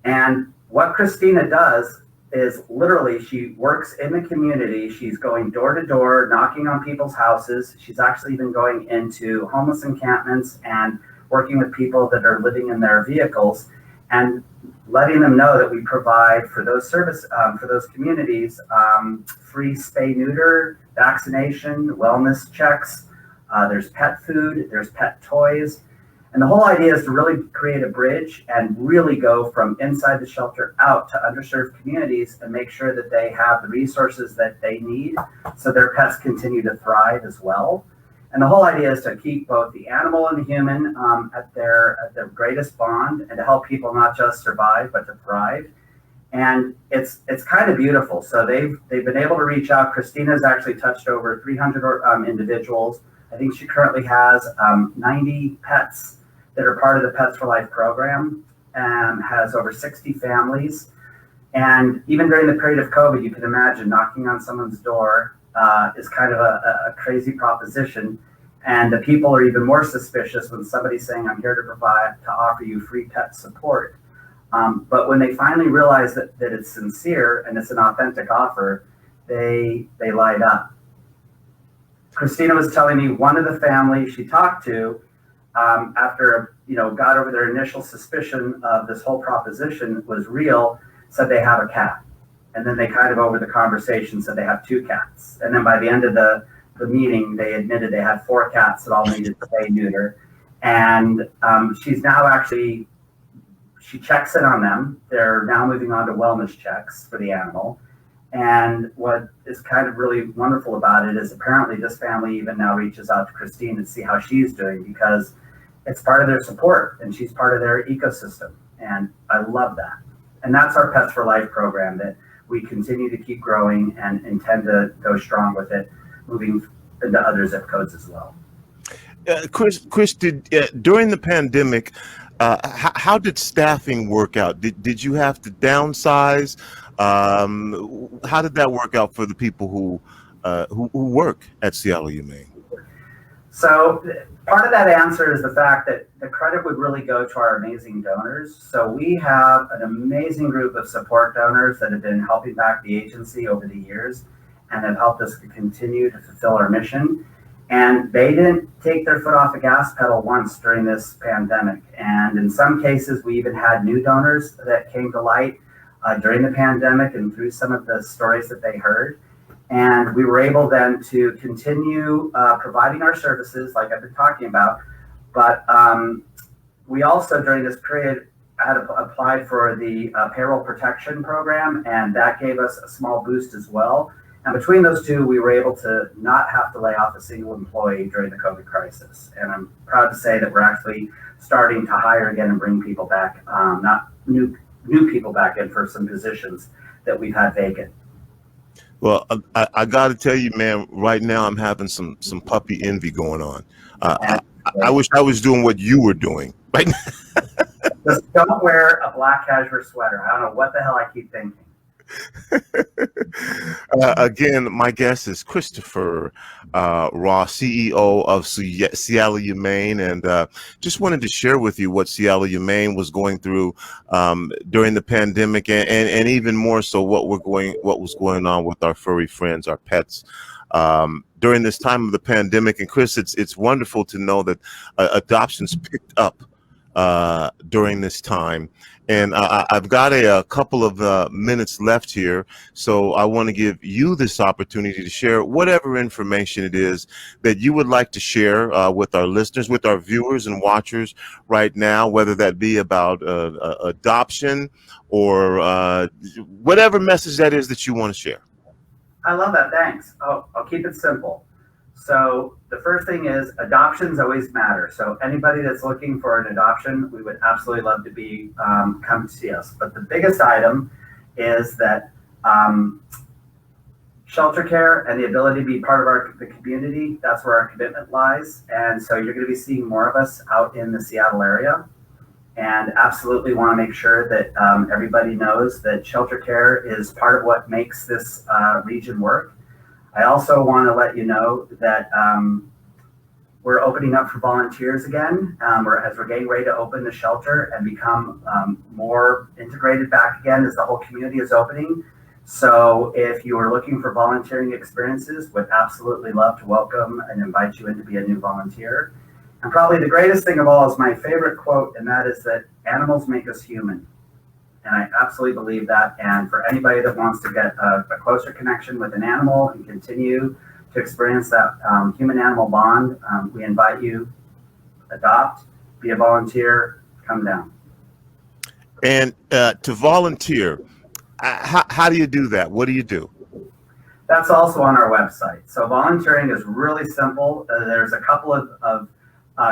And what Christina does is literally she works in the community. She's going door to door, knocking on people's houses. She's actually even going into homeless encampments and working with people that are living in their vehicles and letting them know that we provide for those for those communities, free spay neuter, vaccination, wellness checks. There's pet food, there's pet toys. And the whole idea is to really create a bridge and really go from inside the shelter out to underserved communities and make sure that they have the resources that they need so their pets continue to thrive as well. And the whole idea is to keep both the animal and the human at their greatest bond, and to help people not just survive but to thrive. And it's kind of beautiful. So they've been able to reach out. Christina's actually touched over 300 individuals. I think she currently has 90 pets that are part of the Pets for Life program, and has over 60 families. And even during the period of COVID, you can imagine knocking on someone's door is kind of a crazy proposition. And the people are even more suspicious when somebody's saying, I'm here to offer you free pet support. But when they finally realize that it's sincere and it's an authentic offer, they light up. Christina was telling me one of the families she talked to, after got over their initial suspicion of this whole proposition was real, said they have a cat. And then they kind of over the conversation said they have 2 cats. And then by the end of the meeting, they admitted they had 4 cats that all needed spay neuter. And she's now actually, she checks in on them. They're now moving on to wellness checks for the animal. And what is kind of really wonderful about it is apparently this family even now reaches out to Christine to see how she's doing, because it's part of their support and she's part of their ecosystem. And I love that. And that's our Pets for Life program that we continue to keep growing and intend to go strong with it, moving into other zip codes as well. Chris, during the pandemic, how did staffing work out? Did you have to downsize? How did that work out for the people who work at Seattle Humane? So part of that answer is the fact that the credit would really go to our amazing donors. So we have an amazing group of support donors that have been helping back the agency over the years and have helped us to continue to fulfill our mission. And they didn't take their foot off the gas pedal once during this pandemic. And in some cases, we even had new donors that came to light during the pandemic and through some of the stories that they heard. And we were able then to continue providing our services like I've been talking about. But we also during this period had applied for the payroll protection program, and that gave us a small boost as well. And between those two, we were able to not have to lay off a single employee during the COVID crisis. And I'm proud to say that we're actually starting to hire again and bring people back, not new people back in for some positions that we've had vacant. Well, I got to tell you, man, right now I'm having some puppy envy going on. I wish I was doing what you were doing right now. Just don't wear a black cashmere sweater. I don't know what the hell I keep thinking. Again, my guest is Christopher Ross, CEO of Seattle Humane, and just wanted to share with you what Seattle Humane was going through during the pandemic, and even more so what was going on with our furry friends, our pets. During this time of the pandemic. And Chris, it's wonderful to know that adoptions picked up during this time. And I've got a couple of minutes left here, so I want to give you this opportunity to share whatever information it is that you would like to share with our listeners, with our viewers and watchers right now, whether that be about adoption or whatever message that is that you want to share. I love that. Thanks. I'll keep it simple. So the first thing is adoptions always matter. So anybody that's looking for an adoption, we would absolutely love to be come to see us. But the biggest item is that shelter care and the ability to be part of the community, that's where our commitment lies. And so you're going to be seeing more of us out in the Seattle area. And absolutely want to make sure that everybody knows that shelter care is part of what makes this region work. I also want to let you know that we're opening up for volunteers again as we're getting ready to open the shelter and become more integrated back again as the whole community is opening. So if you are looking for volunteering experiences, would absolutely love to welcome and invite you in to be a new volunteer. And probably the greatest thing of all is my favorite quote, and that is that animals make us human. And I absolutely believe that. And for anybody that wants to get a closer connection with an animal and continue to experience that human-animal bond, we invite you, adopt, be a volunteer, come down. And to volunteer, how do you do that? What do you do? That's also on our website. So volunteering is really simple. There's a couple of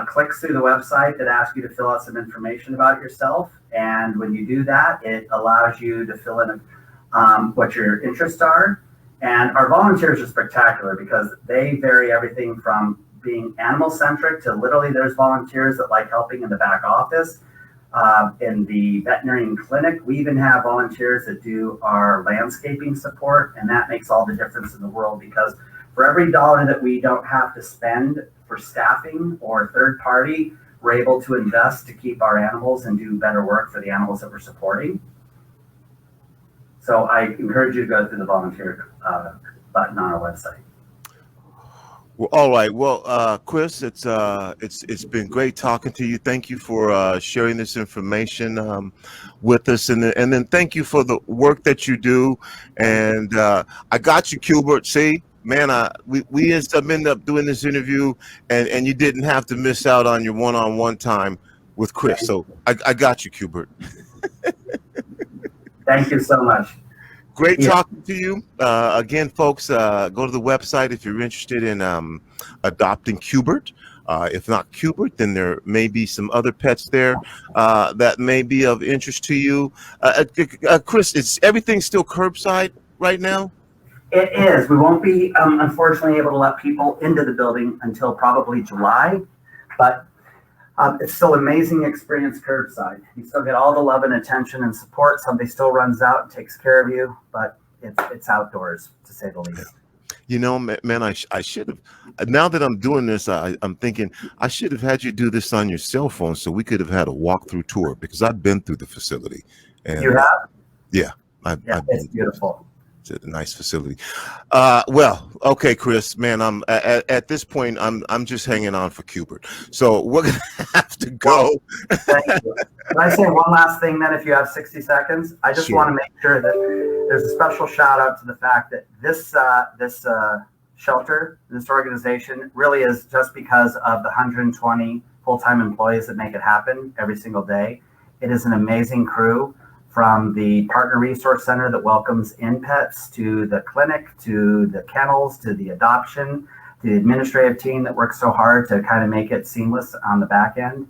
clicks through the website that ask you to fill out some information about yourself. And when you do that, it allows you to fill in what your interests are. And our volunteers are spectacular because they vary everything from being animal-centric to literally there's volunteers that like helping in the back office. In the veterinarian clinic, we even have volunteers that do our landscaping support, and that makes all the difference in the world because for every dollar that we don't have to spend for staffing or third party, we're able to invest to keep our animals and do better work for the animals that we're supporting. So I encourage you to go through the volunteer button on our website. Well, all right. Well, Chris, it's been great talking to you. Thank you for sharing this information with us, and then thank you for the work that you do. And I got you, Kubert. See, man, we end up doing this interview, and you didn't have to miss out on your one-on-one time with Chris. So I got you, Kubert. Thank you so much. Great talking to you. Again, folks, go to the website if you're interested in adopting Kubert. If not Kubert, then there may be some other pets there that may be of interest to you. Chris, is everything still curbside right now? It is. We won't be, unfortunately, able to let people into the building until probably July, but it's still an amazing experience curbside. You still get all the love and attention and support. Somebody still runs out and takes care of you, but it's outdoors, to say the least. You know, man, I should have. Now that I'm doing this, I'm thinking I should have had you do this on your cell phone so we could have had a walkthrough tour because I've been through the facility. And, you have? Yeah. It's beautiful. It's a nice facility. Well, okay, Chris, man, I'm at this point, I'm just hanging on for Kubert. So we're gonna have to go. Thank you. Can I say one last thing then, if you have 60 seconds? I just want to make sure that there's a special shout out to the fact that this shelter, this organization really is just because of the 120 full-time employees that make it happen every single day. It is an amazing crew from the Partner Resource Center that welcomes in pets, to the clinic, to the kennels, to the adoption, to the administrative team that works so hard to kind of make it seamless on the back end.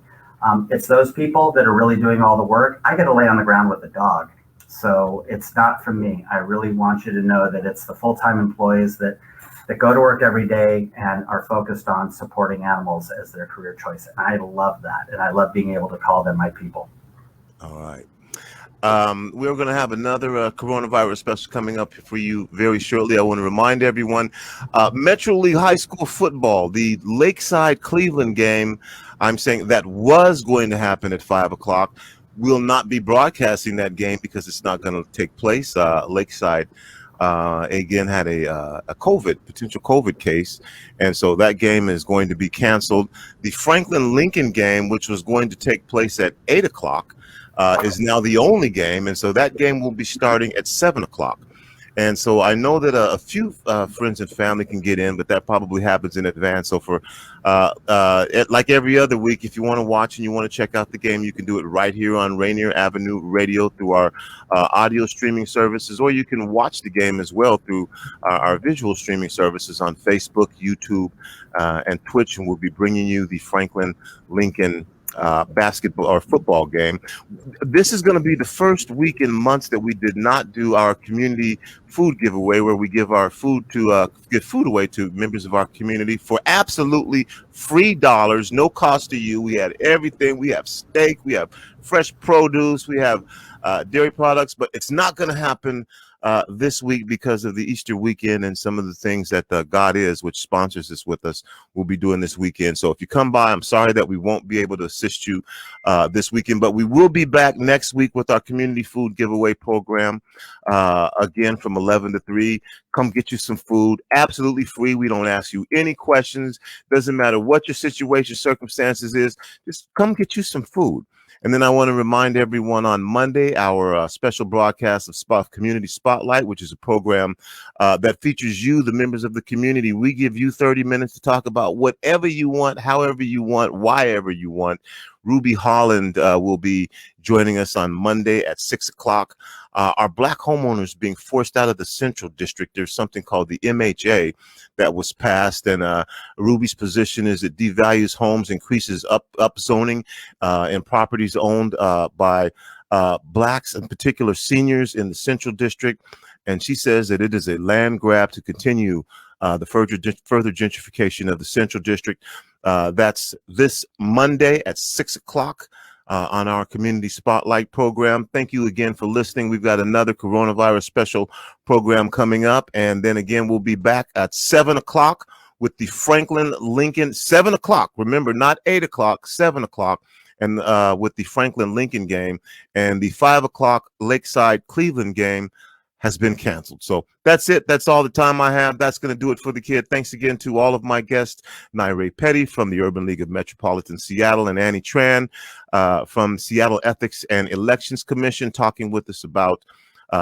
It's those people that are really doing all the work. I get to lay on the ground with a dog. So it's not from me. I really want you to know that it's the full-time employees that go to work every day and are focused on supporting animals as their career choice. And I love that. And I love being able to call them my people. All right. We're going to have another coronavirus special coming up for you very shortly. I want to remind everyone, Metro League High School football, the Lakeside Cleveland game, I'm saying that was going to happen at 5 o'clock. We'll not be broadcasting that game because it's not going to take place. Lakeside again had a potential COVID case, and so that game is going to be canceled. The Franklin Lincoln game, which was going to take place at 8 o'clock, is now the only game, and so that game will be starting at 7 o'clock. And so I know that a few friends and family can get in, but that probably happens in advance. So for like every other week, if you want to watch and you want to check out the game, you can do it right here on Rainier Avenue Radio through our audio streaming services, or you can watch the game as well through our visual streaming services on Facebook, YouTube, and Twitch. And we'll be bringing you the Franklin Lincoln basketball or football game. This is going to be the first week in months that we did not do our community food giveaway, where we give our food to give food away to members of our community for absolutely free dollars, no cost to you. We had everything. We have steak, we have fresh produce, we have dairy products, but it's not going to happen this week because of the Easter weekend and some of the things that God Is, which sponsors this with us, will be doing this weekend. So if you come by, I'm sorry that we won't be able to assist you this weekend, but we will be back next week with our community food giveaway program again from 11 to 3. Come get you some food, absolutely free. We don't ask you any questions. Doesn't matter what your situation, circumstances is. Just come get you some food. And then I want to remind everyone on Monday, our special broadcast of Community Spotlight, which is a program that features you, the members of the community. We give you 30 minutes to talk about whatever you want, however you want, whyever you want. Ruby Holland will be joining us on Monday at 6 o'clock. Our Black homeowners being forced out of the Central District. There's something called the MHA that was passed, and Ruby's position is it devalues homes, increases up zoning and properties owned by Blacks, in particular seniors in the Central District. And she says that it is a land grab to continue the further gentrification of the Central District. That's this Monday at 6 o'clock on our Community Spotlight program. Thank you again for listening. We've got another coronavirus special program coming up. And then again, we'll be back at 7 o'clock with the Franklin Lincoln, 7 o'clock. Remember, not 8 o'clock, 7 o'clock. And with the Franklin Lincoln game, and the 5 o'clock Lakeside Cleveland game has been canceled. So that's it. That's all the time I have. That's going to do it for the kid. Thanks again to all of my guests, Naire Petty from the Urban League of Metropolitan Seattle, and Annie Tran from Seattle Ethics and Elections Commission, talking with us about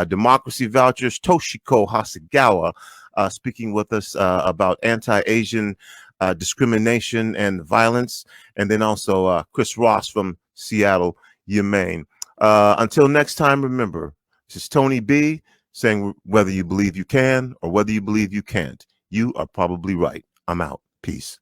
democracy vouchers. Toshiko Hasegawa speaking with us about anti-Asian discrimination and violence. And then also Chris Ross from Seattle Humane. Until next time, remember, this is Tony B saying, whether you believe you can or whether you believe you can't, you are probably right. I'm out. Peace.